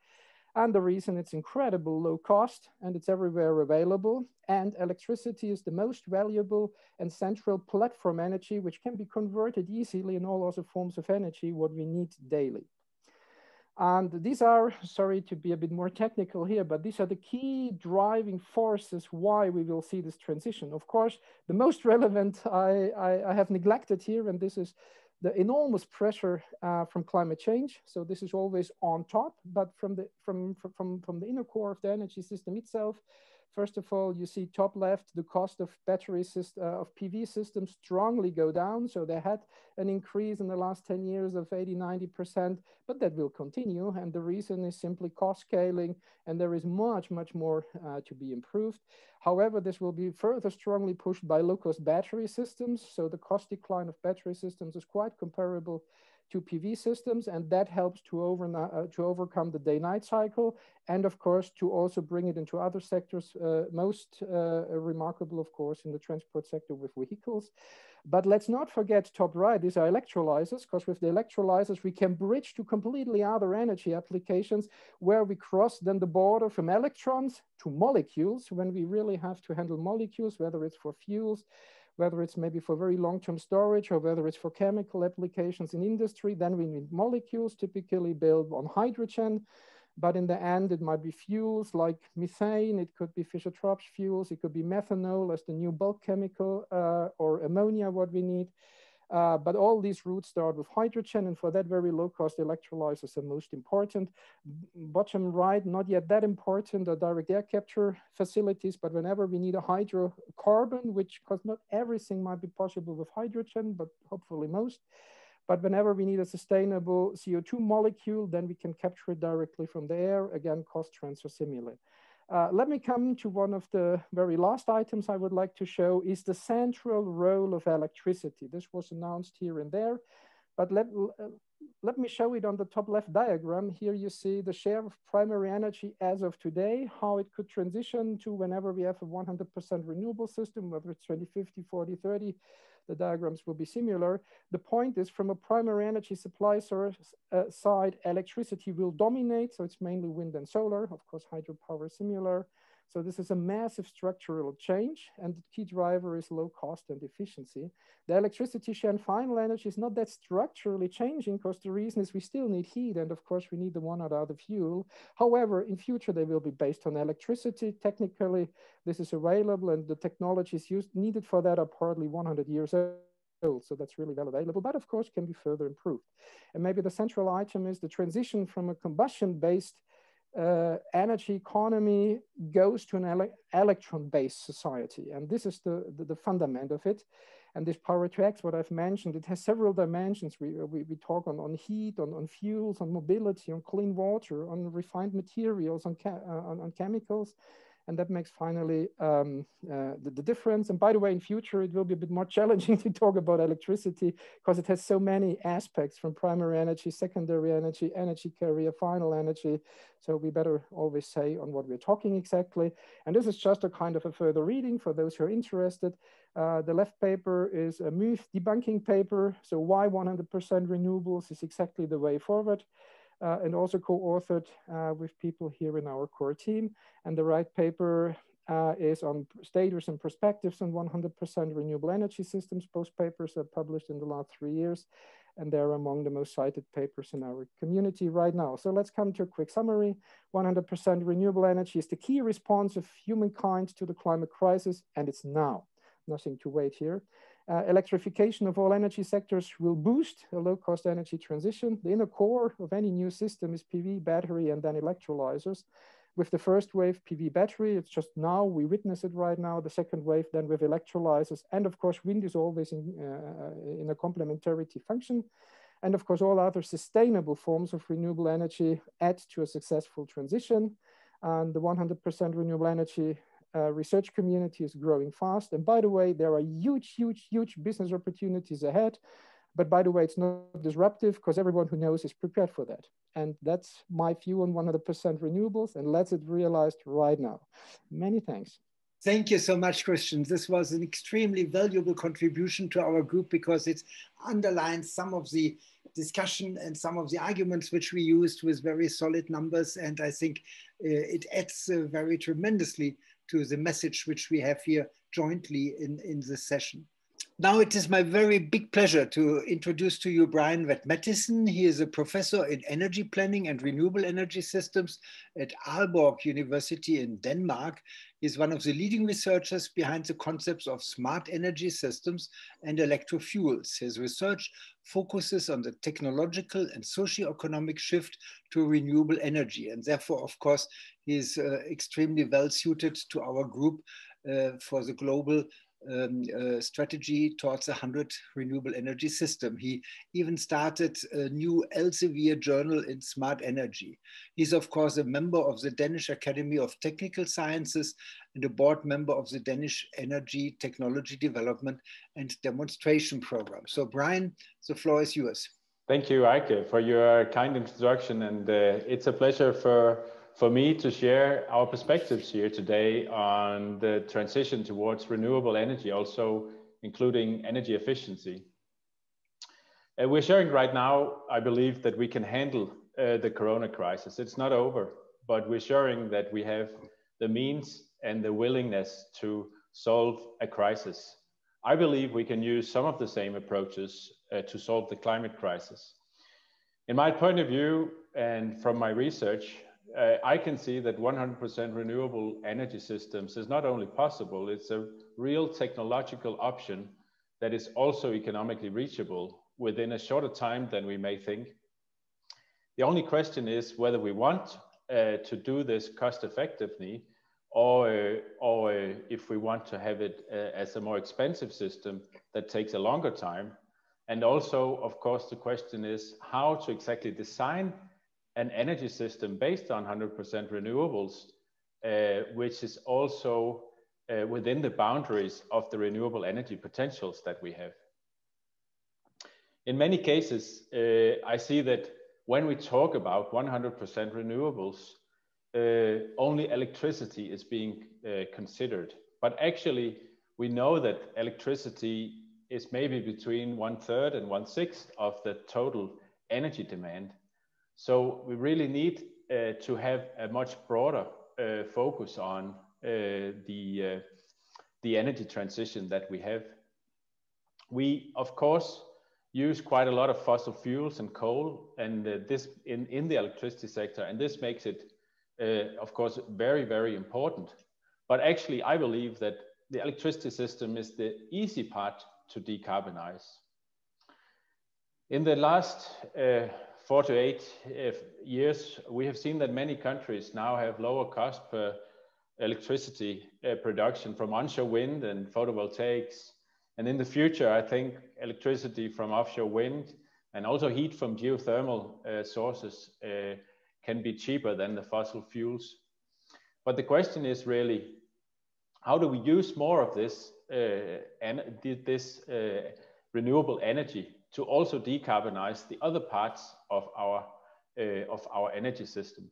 And the reason it's incredible low cost and it's everywhere available. And electricity is the most valuable and central platform energy, which can be converted easily in all other forms of energy, what we need daily. And these are, sorry to be a bit more technical here, but these are the key driving forces why we will see this transition. Of course, the most relevant I have neglected here, and this is the enormous pressure from climate change. So this is always on top, but from the inner core of the energy system itself, first of all, you see top left, the cost of of PV systems strongly go down. So they had an increase in the last 10 years of 80, 90%, but that will continue. And the reason is simply cost scaling, and there is much, much more to be improved. However, this will be further strongly pushed by low-cost battery systems. So the cost decline of battery systems is quite comparable to PV systems, and that helps to overcome the day-night cycle, and of course to also bring it into other sectors, most remarkable of course in the transport sector with vehicles. But let's not forget top right, these are electrolyzers, because with the electrolyzers we can bridge to completely other energy applications where we cross then the border from electrons to molecules when we really have to handle molecules, whether it's for fuels, whether it's maybe for very long-term storage or whether it's for chemical applications in industry. Then we need molecules typically built on hydrogen, but in the end it might be fuels like methane, it could be Fischer-Tropsch fuels, it could be methanol as the new bulk chemical, or ammonia, what we need. But all these routes start with hydrogen, and for that very low-cost electrolyzers are most important. Bottom right, not yet that important, are direct air capture facilities, but whenever we need a hydrocarbon, which, because not everything might be possible with hydrogen, but hopefully most. But whenever we need a sustainable CO2 molecule, then we can capture it directly from the air. Again, cost transfer similar. Let me come to one of the very last items I would like to show is the central role of electricity. This was announced here and there, but let me show it on the top left diagram. Here you see the share of primary energy as of today, how it could transition to whenever we have a 100% renewable system, whether it's 2050, 40, 30, the diagrams will be similar. The point is from a primary energy supply source side, electricity will dominate. So it's mainly wind and solar. Of course, hydropower is similar. So this is a massive structural change, and the key driver is low cost and efficiency. The electricity share and final energy is not that structurally changing, because the reason is we still need heat, and of course we need the one or the other fuel. However, in future they will be based on electricity. Technically, this is available, and the technologies needed for that are partly 100 years old. So that's really well available, but of course can be further improved. And maybe the central item is the transition from a combustion-based energy economy goes to an electron-based society. And this is the fundament of it. And this power to X, what I've mentioned, it has several dimensions. We talk on heat, on fuels, on mobility, on clean water, on refined materials, on chemicals. And that makes finally the difference. And by the way, in future, it will be a bit more challenging to talk about electricity because it has so many aspects, from primary energy, secondary energy, energy carrier, final energy. So we better always say on what we're talking exactly. And this is just a kind of a further reading for those who are interested. The left paper is a myth debunking paper. So why 100% renewables is exactly the way forward. And also co-authored with people here in our core team. And the right paper is on status and perspectives on 100% renewable energy systems. Both papers are published in the last 3 years, and they're among the most cited papers in our community right now. So let's come to a quick summary. 100% renewable energy is the key response of humankind to the climate crisis, and it's now. Nothing to wait here. Electrification of all energy sectors will boost a low-cost energy transition. The inner core of any new system is PV, battery, and then electrolyzers. With the first wave, PV battery, it's just now, we witness it right now. The second wave, then with electrolyzers. And of course, wind is always in a complementarity function. And of course, all other sustainable forms of renewable energy add to a successful transition. And the 100% renewable energy research community is growing fast. And by the way, there are huge business opportunities ahead. But by the way, it's not disruptive because everyone who knows is prepared for that. And that's my view on 100% renewables, and let's it realized right now. Many thanks. Thank you so much, Christian. This was an extremely valuable contribution to our group because it underlines some of the discussion and some of the arguments which we used with very solid numbers. And I think it adds very tremendously to the message which we have here jointly in this session. Now it is my very big pleasure to introduce to you Brian Mathiesen. He is a professor in energy planning and renewable energy systems at Aalborg University in Denmark. He is one of the leading researchers behind the concepts of smart energy systems and electrofuels. His research focuses on the technological and socio-economic shift to renewable energy. And therefore, of course, he is extremely well suited to our group for the global strategy towards 100 renewable energy system. He even started a new Elsevier journal in smart energy. He's of course a member of the Danish Academy of Technical Sciences and a board member of the Danish Energy Technology Development and Demonstration Program. So Brian, the floor is yours. Thank you, Eicke, for your kind introduction. And it's a pleasure for me to share our perspectives here today on the transition towards renewable energy, also including energy efficiency. We're sharing right now, I believe, that we can handle the corona crisis. It's not over, but we're sharing that we have the means and the willingness to solve a crisis. I believe we can use some of the same approaches to solve the climate crisis. In my point of view, and from my research, I can see that 100% renewable energy systems is not only possible, it's a real technological option that is also economically reachable within a shorter time than we may think. The only question is whether we want to do this cost effectively or if we want to have it as a more expensive system that takes a longer time. And also, of course, the question is how to exactly design an energy system based on 100% renewables, which is also within the boundaries of the renewable energy potentials that we have. In many cases, I see that when we talk about 100% renewables, only electricity is being considered. But actually, we know that electricity is maybe between 1/3 and 1/6 of the total energy demand. So we really need to have a much broader focus on the energy transition that we have. We, of course, use quite a lot of fossil fuels and coal, and this in the electricity sector, and this makes it, of course, very, very important. But actually, I believe that the electricity system is the easy part to decarbonize. In the last 4 to 8 years, we have seen that many countries now have lower cost per electricity production from onshore wind and photovoltaics. And in the future, I think electricity from offshore wind and also heat from geothermal sources can be cheaper than the fossil fuels. But the question is really, how do we use more of this renewable energy to also decarbonize the other parts of our energy system?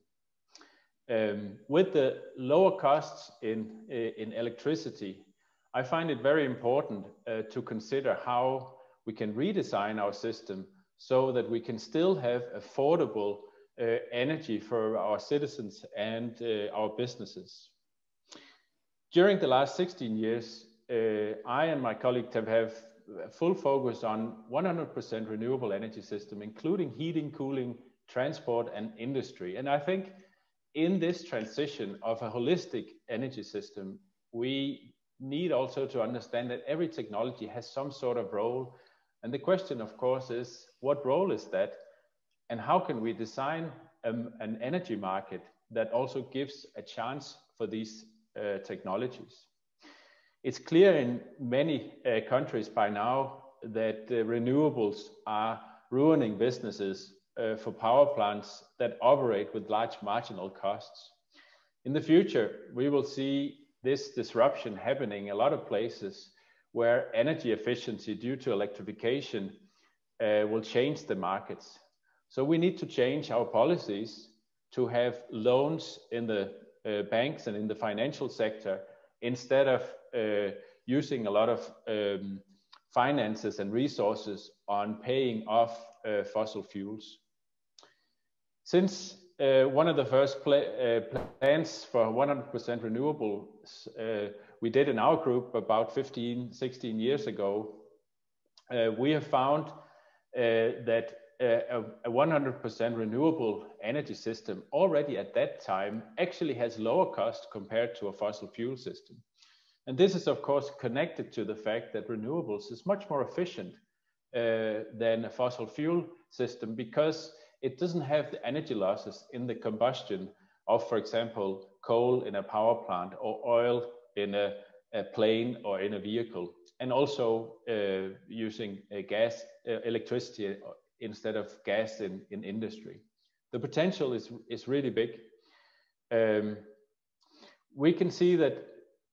With the lower costs in electricity, I find it very important to consider how we can redesign our system so that we can still have affordable energy for our citizens and our businesses. During the last 16 years, I and my colleagues have full focus on 100% renewable energy system, including heating, cooling, transport, and industry. And I think in this transition of a holistic energy system, we need also to understand that every technology has some sort of role. And the question, of course, is what role is that? And how can we design an energy market that also gives a chance for these technologies? It's clear in many countries by now that renewables are ruining businesses for power plants that operate with large marginal costs. In the future, we will see this disruption happening in a lot of places where energy efficiency due to electrification will change the markets. So we need to change our policies to have loans in the banks and in the financial sector instead of using a lot of finances and resources on paying off fossil fuels. Since one of the first plans for 100% renewables we did in our group about 16 years ago, we have found that a 100% renewable energy system already at that time actually has lower cost compared to a fossil fuel system. And this is of course connected to the fact that renewables is much more efficient than a fossil fuel system because it doesn't have the energy losses in the combustion of, for example, coal in a power plant or oil in a plane or in a vehicle, and also using electricity instead of gas in industry. The potential is really big. We can see that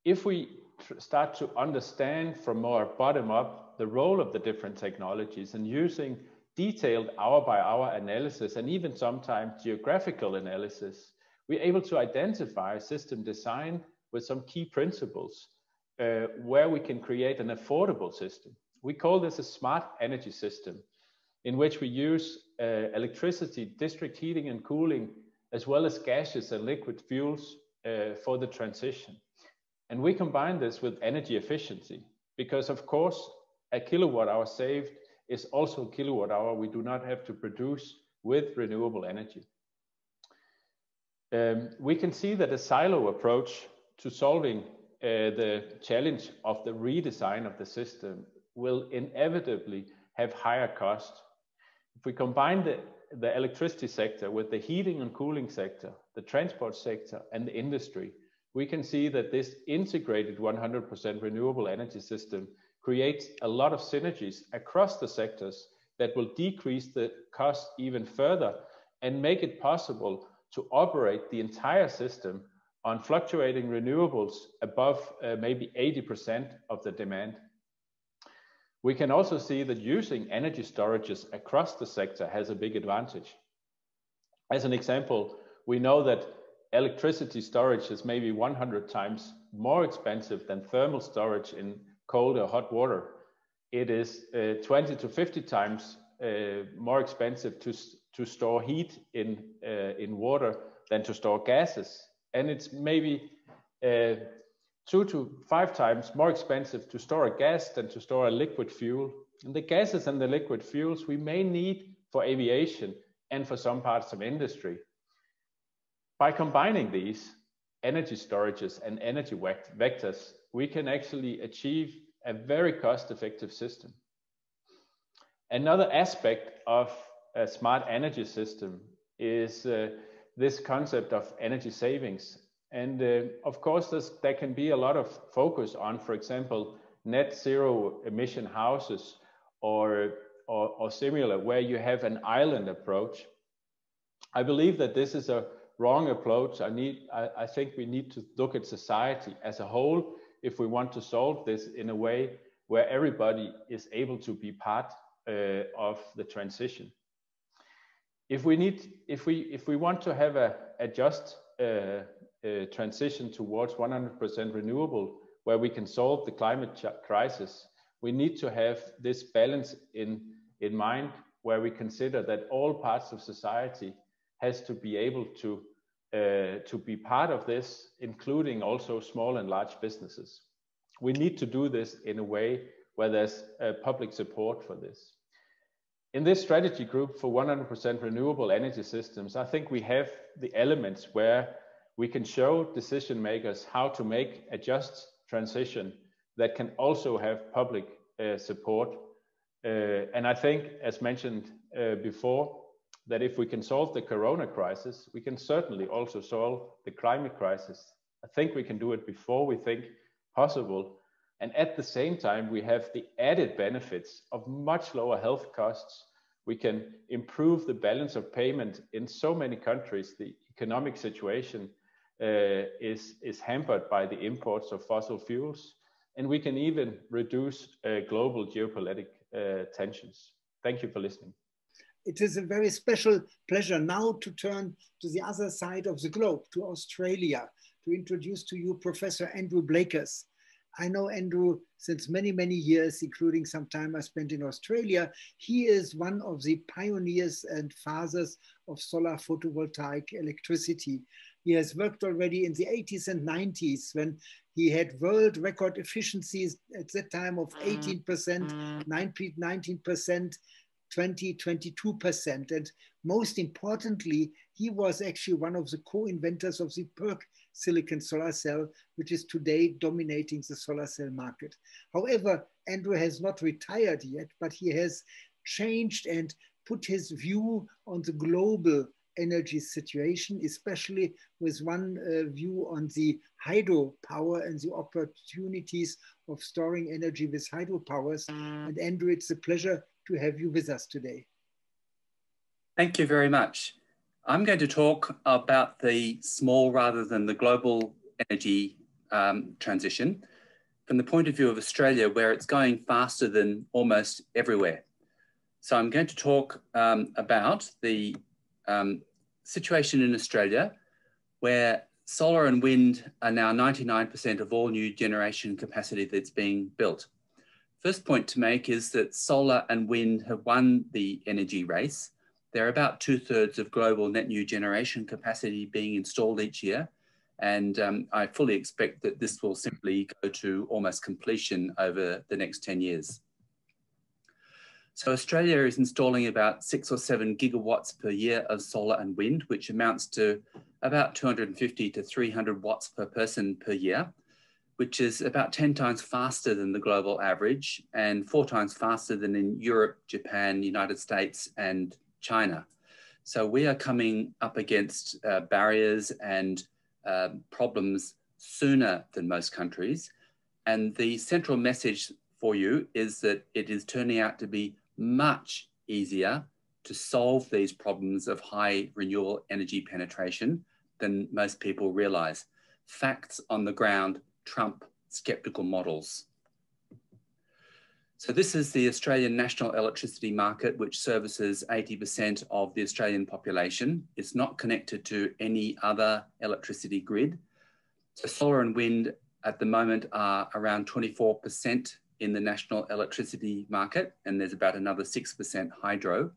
if we start to understand from more bottom up the role of the different technologies and using detailed hour-by-hour analysis and even sometimes geographical analysis, we're able to identify a system design with some key principles where we can create an affordable system. We call this a smart energy system, in which we use electricity, district heating and cooling, as well as gaseous and liquid fuels for the transition. And we combine this with energy efficiency, because of course, a kilowatt hour saved is also a kilowatt hour we do not have to produce with renewable energy. We can see that a silo approach to solving the challenge of the redesign of the system will inevitably have higher cost. If we combine the electricity sector with the heating and cooling sector, the transport sector, and the industry, we can see that this integrated 100% renewable energy system creates a lot of synergies across the sectors that will decrease the cost even further and make it possible to operate the entire system on fluctuating renewables above maybe 80% of the demand. We can also see that using energy storages across the sector has a big advantage. As an example, we know that electricity storage is maybe 100 times more expensive than thermal storage in cold or hot water. It is 20 to 50 times more expensive to store heat in water than to store gases. And it's maybe 2 to 5 times more expensive to store a gas than to store a liquid fuel. And the gases and the liquid fuels we may need for aviation and for some parts of industry. By combining these energy storages and energy vectors, we can actually achieve a very cost-effective system. Another aspect of a smart energy system is this concept of energy savings. And of course, there can be a lot of focus on, for example, net zero emission houses or similar, where you have an island approach. I believe that this is a wrong approach. I think we need to look at society as a whole if we want to solve this in a way where everybody is able to be part of the transition. If we want to have a just transition towards 100% renewable, where we can solve the climate crisis, we need to have this balance in mind, where we consider that all parts of society has to be able to be part of this, including also small and large businesses. We need to do this in a way where there's public support for this. In this strategy group for 100% renewable energy systems, I think we have the elements where we can show decision makers how to make a just transition that can also have public support. And I think, as mentioned before, that if we can solve the corona crisis, we can certainly also solve the climate crisis. I think we can do it before we think possible. And at the same time, we have the added benefits of much lower health costs. We can improve the balance of payment in so many countries. The economic situation is hampered by the imports of fossil fuels. And we can even reduce global geopolitical tensions. Thank you for listening. It is a very special pleasure now to turn to the other side of the globe, to Australia, to introduce to you Professor Andrew Blakers. I know Andrew since many, many years, including some time I spent in Australia. He is one of the pioneers and fathers of solar photovoltaic electricity. He has worked already in the 80s and 90s when he had world record efficiencies at that time of 18%, 19%, 22%. And most importantly, he was actually one of the co-inventors of the PERC silicon solar cell, which is today dominating the solar cell market. However, Andrew has not retired yet, but he has changed and put his view on the global energy situation, especially with one view on the hydropower and the opportunities of storing energy with hydropowers. And Andrew, it's a pleasure to have you with us today. Thank you very much. I'm going to talk about the small rather than the global energy transition from the point of view of Australia, where it's going faster than almost everywhere. So I'm going to talk about the situation in Australia, where solar and wind are now 99% of all new generation capacity that's being built. First point to make is that solar and wind have won the energy race. They're about 2/3 of global net new generation capacity being installed each year. And I fully expect that this will simply go to almost completion over the next 10 years. So Australia is installing about 6 or 7 gigawatts per year of solar and wind, which amounts to about 250 to 300 watts per person per year, which is about 10 times faster than the global average and 4 times faster than in Europe, Japan, United States, and China. So we are coming up against barriers and problems sooner than most countries. And the central message for you is that it is turning out to be much easier to solve these problems of high renewable energy penetration than most people realize. Facts on the ground trump skeptical models. So this is the Australian national electricity market, which services 80% of the Australian population. It's not connected to any other electricity grid. So solar and wind at the moment are around 24% in the national electricity market, and there's about another 6% hydro.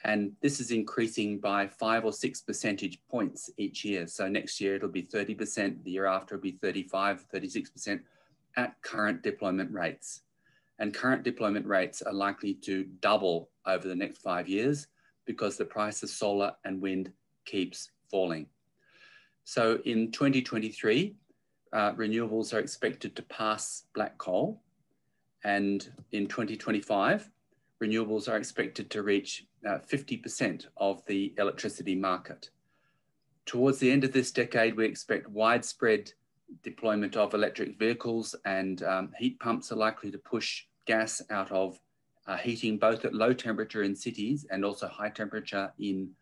And this is increasing by 5 or 6 percentage points each year. So next year it'll be 30%, the year after it'll be 35, 36% at current deployment rates. And current deployment rates are likely to double over the next 5 years because the price of solar and wind keeps falling. So in 2023, renewables are expected to pass black coal. And in 2025, renewables are expected to reach 50% of the electricity market. Towards the end of this decade, we expect widespread deployment of electric vehicles, and heat pumps are likely to push gas out of heating, both at low temperature in cities and also high temperature in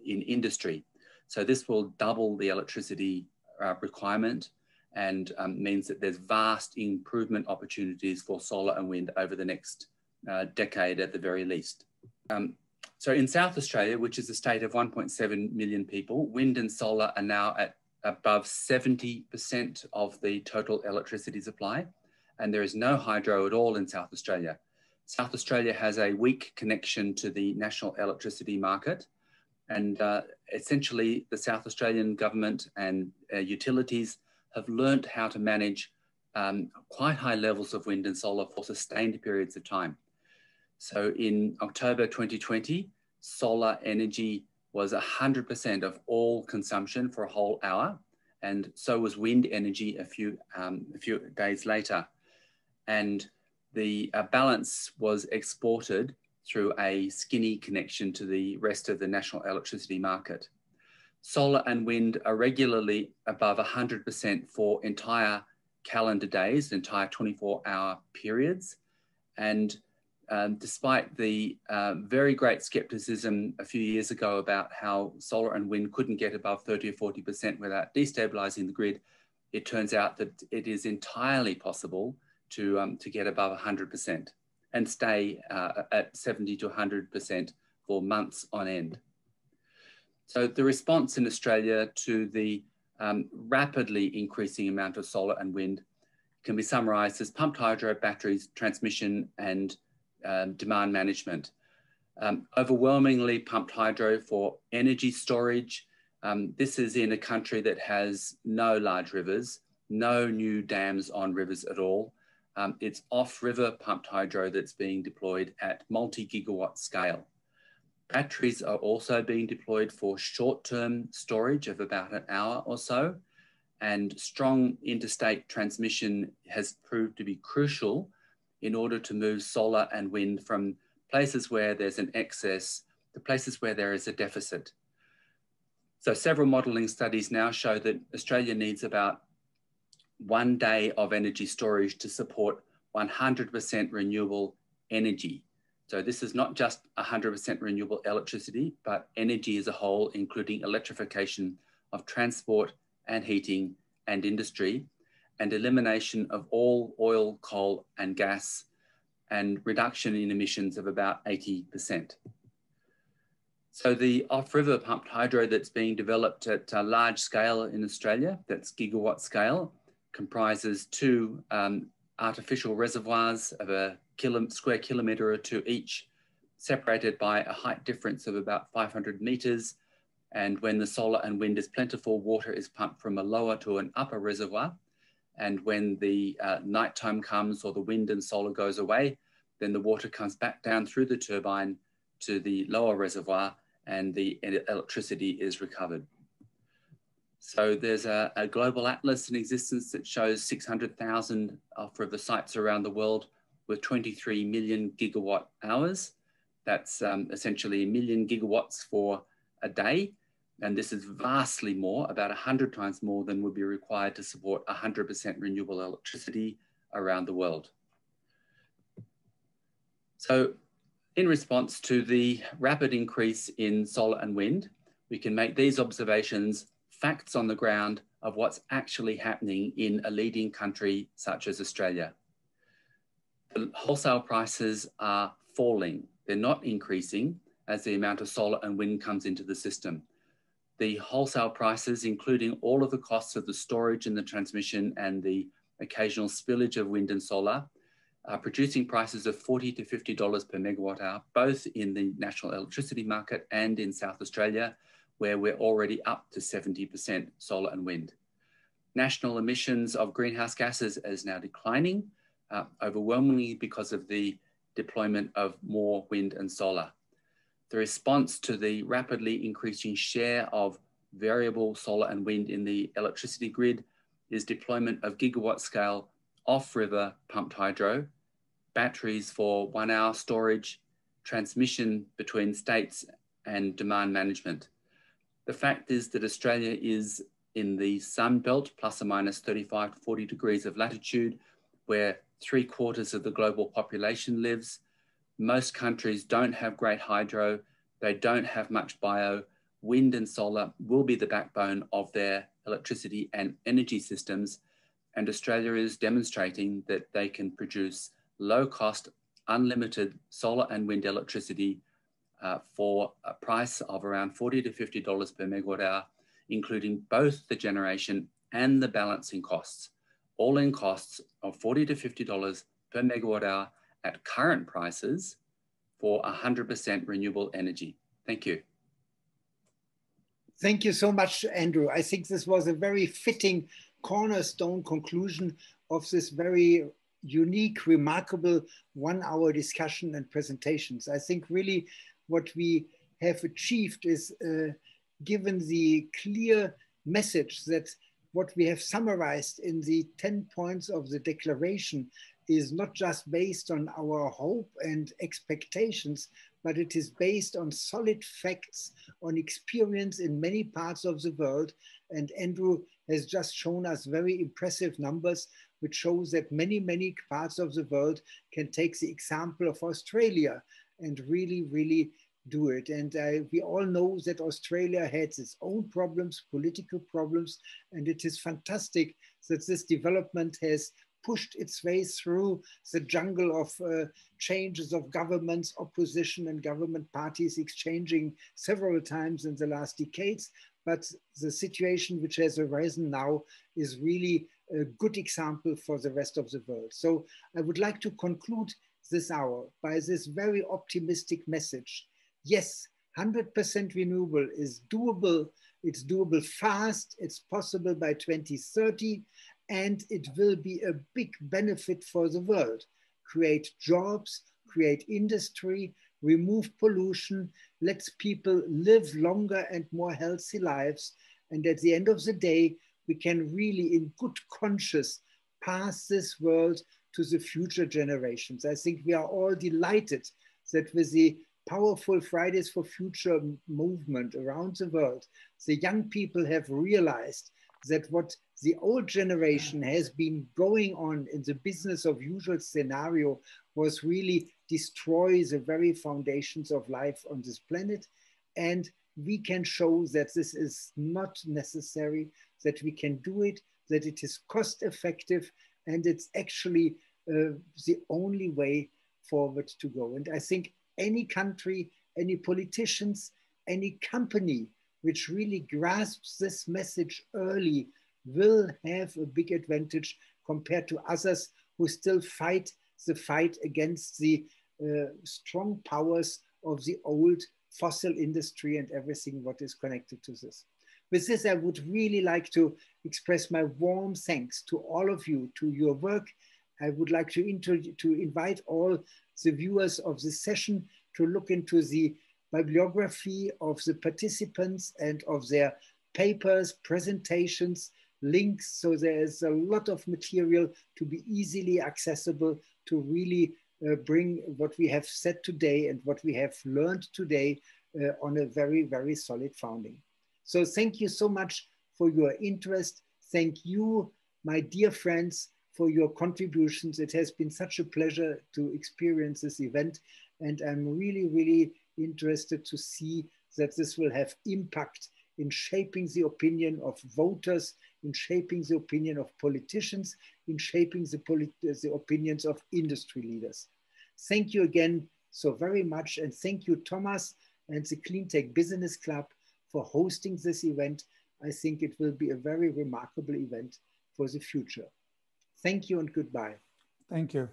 industry. So this will double the electricity requirement and means that there's vast improvement opportunities for solar and wind over the next decade at the very least. So in South Australia, which is a state of 1.7 million people, wind and solar are now at above 70% of the total electricity supply, and there is no hydro at all in South Australia. South Australia has a weak connection to the national electricity market, and essentially the South Australian government and utilities have learnt how to manage quite high levels of wind and solar for sustained periods of time. So in October 2020, solar energy was 100% of all consumption for a whole hour, and so was wind energy a few days later. And the balance was exported through a skinny connection to the rest of the national electricity market. Solar and wind are regularly above 100% for entire calendar days, entire 24-hour periods. And despite the very great skepticism a few years ago about how solar and wind couldn't get above 30 or 40% without destabilizing the grid, it turns out that it is entirely possible to get above 100% and stay at 70 to 100% for months on end. So the response in Australia to the rapidly increasing amount of solar and wind can be summarized as pumped hydro, batteries, transmission, and demand management. Overwhelmingly pumped hydro for energy storage. This is in a country that has no large rivers, no new dams on rivers at all. It's off-river pumped hydro that's being deployed at multi-gigawatt scale. Batteries are also being deployed for short-term storage of about an hour or so, and strong interstate transmission has proved to be crucial in order to move solar and wind from places where there's an excess to places where there is a deficit. So several modelling studies now show that Australia needs about 1 day of energy storage to support 100% renewable energy. So this is not just 100% renewable electricity, but energy as a whole, including electrification of transport and heating and industry, and elimination of all oil, coal and gas, and reduction in emissions of about 80%. So the off-river pumped hydro that's being developed at a large scale in Australia, that's gigawatt scale, comprises 2 artificial reservoirs of a square kilometre or 2 each, separated by a height difference of about 500 metres. And when the solar and wind is plentiful, water is pumped from a lower to an upper reservoir. And when the nighttime comes or the wind and solar goes away, then the water comes back down through the turbine to the lower reservoir and the electricity is recovered. So there's a global atlas in existence that shows 600,000 off-river sites around the world with 23 million gigawatt hours. That's essentially 1 million gigawatts for a day. And this is vastly more, about 100 times more than would be required to support 100% renewable electricity around the world. So in response to the rapid increase in solar and wind, we can make these observations facts on the ground of what's actually happening in a leading country such as Australia. The wholesale prices are falling. They're not increasing as the amount of solar and wind comes into the system. The wholesale prices, including all of the costs of the storage and the transmission and the occasional spillage of wind and solar, are producing prices of $40 to $50 per megawatt hour, both in the national electricity market and in South Australia, where we're already up to 70% solar and wind. National emissions of greenhouse gases is now declining, overwhelmingly because of the deployment of more wind and solar. The response to the rapidly increasing share of variable solar and wind in the electricity grid is deployment of gigawatt scale off-river pumped hydro, batteries for 1 hour storage, transmission between states, and demand management. The fact is that Australia is in the sun belt, plus or minus 35 to 40 degrees of latitude, where 3/4 of the global population lives. Most countries don't have great hydro. They don't have much bio. wind and solar will be the backbone of their electricity and energy systems. And Australia is demonstrating that they can produce low-cost, unlimited solar and wind electricity for a price of around $40 to $50 per megawatt hour, including both the generation and the balancing costs, all-in costs of $40 to $50 per megawatt hour at current prices for 100% renewable energy. Thank you. Thank you so much, Andrew. I think this was a very fitting cornerstone conclusion of this very unique, remarkable 1 hour discussion and presentations. I think really what we have achieved is given the clear message that what we have summarized in the 10 points of the declaration is not just based on our hope and expectations, but it is based on solid facts, on experience in many parts of the world. And Andrew has just shown us very impressive numbers, which shows that many, many parts of the world can take the example of Australia and really, really do it. And we all know that Australia has its own problems, political problems, and it is fantastic that this development has pushed its way through the jungle of changes of governments, opposition and government parties exchanging several times in the last decades. But the situation which has arisen now is really a good example for the rest of the world. So I would like to conclude this hour by this very optimistic message. Yes, 100% renewable is doable. It's doable fast. It's possible by 2030. And it will be a big benefit for the world. Create jobs, create industry, remove pollution, let people live longer and more healthy lives. And at the end of the day, we can really in good conscience pass this world to the future generations. I think we are all delighted that with the powerful Fridays for Future movement around the world, the young people have realized that what the old generation has been going on in the business of usual scenario was really destroy the very foundations of life on this planet. And we can show that this is not necessary, that we can do it, that it is cost effective, and it's actually the only way forward to go. And I think any country, any politicians, any company which really grasps this message early will have a big advantage compared to others who still fight the fight against the strong powers of the old fossil industry and everything what is connected to this. With this, I would really like to express my warm thanks to all of you, to your work. I would like to invite all the viewers of this session to look into the bibliography of the participants and of their papers, presentations, links. So there is a lot of material to be easily accessible to really bring what we have said today and what we have learned today on a very, very solid founding. So thank you so much for your interest. Thank you, my dear friends, for your contributions. It has been such a pleasure to experience this event. And I'm really, really interested to see that this will have impact in shaping the opinion of voters, in shaping the opinion of politicians, in shaping the opinions of industry leaders. Thank you again so very much. And thank you, Thomas and the CleanTech Business Club for hosting this event. I think it will be a very remarkable event for the future. Thank you and goodbye. Thank you.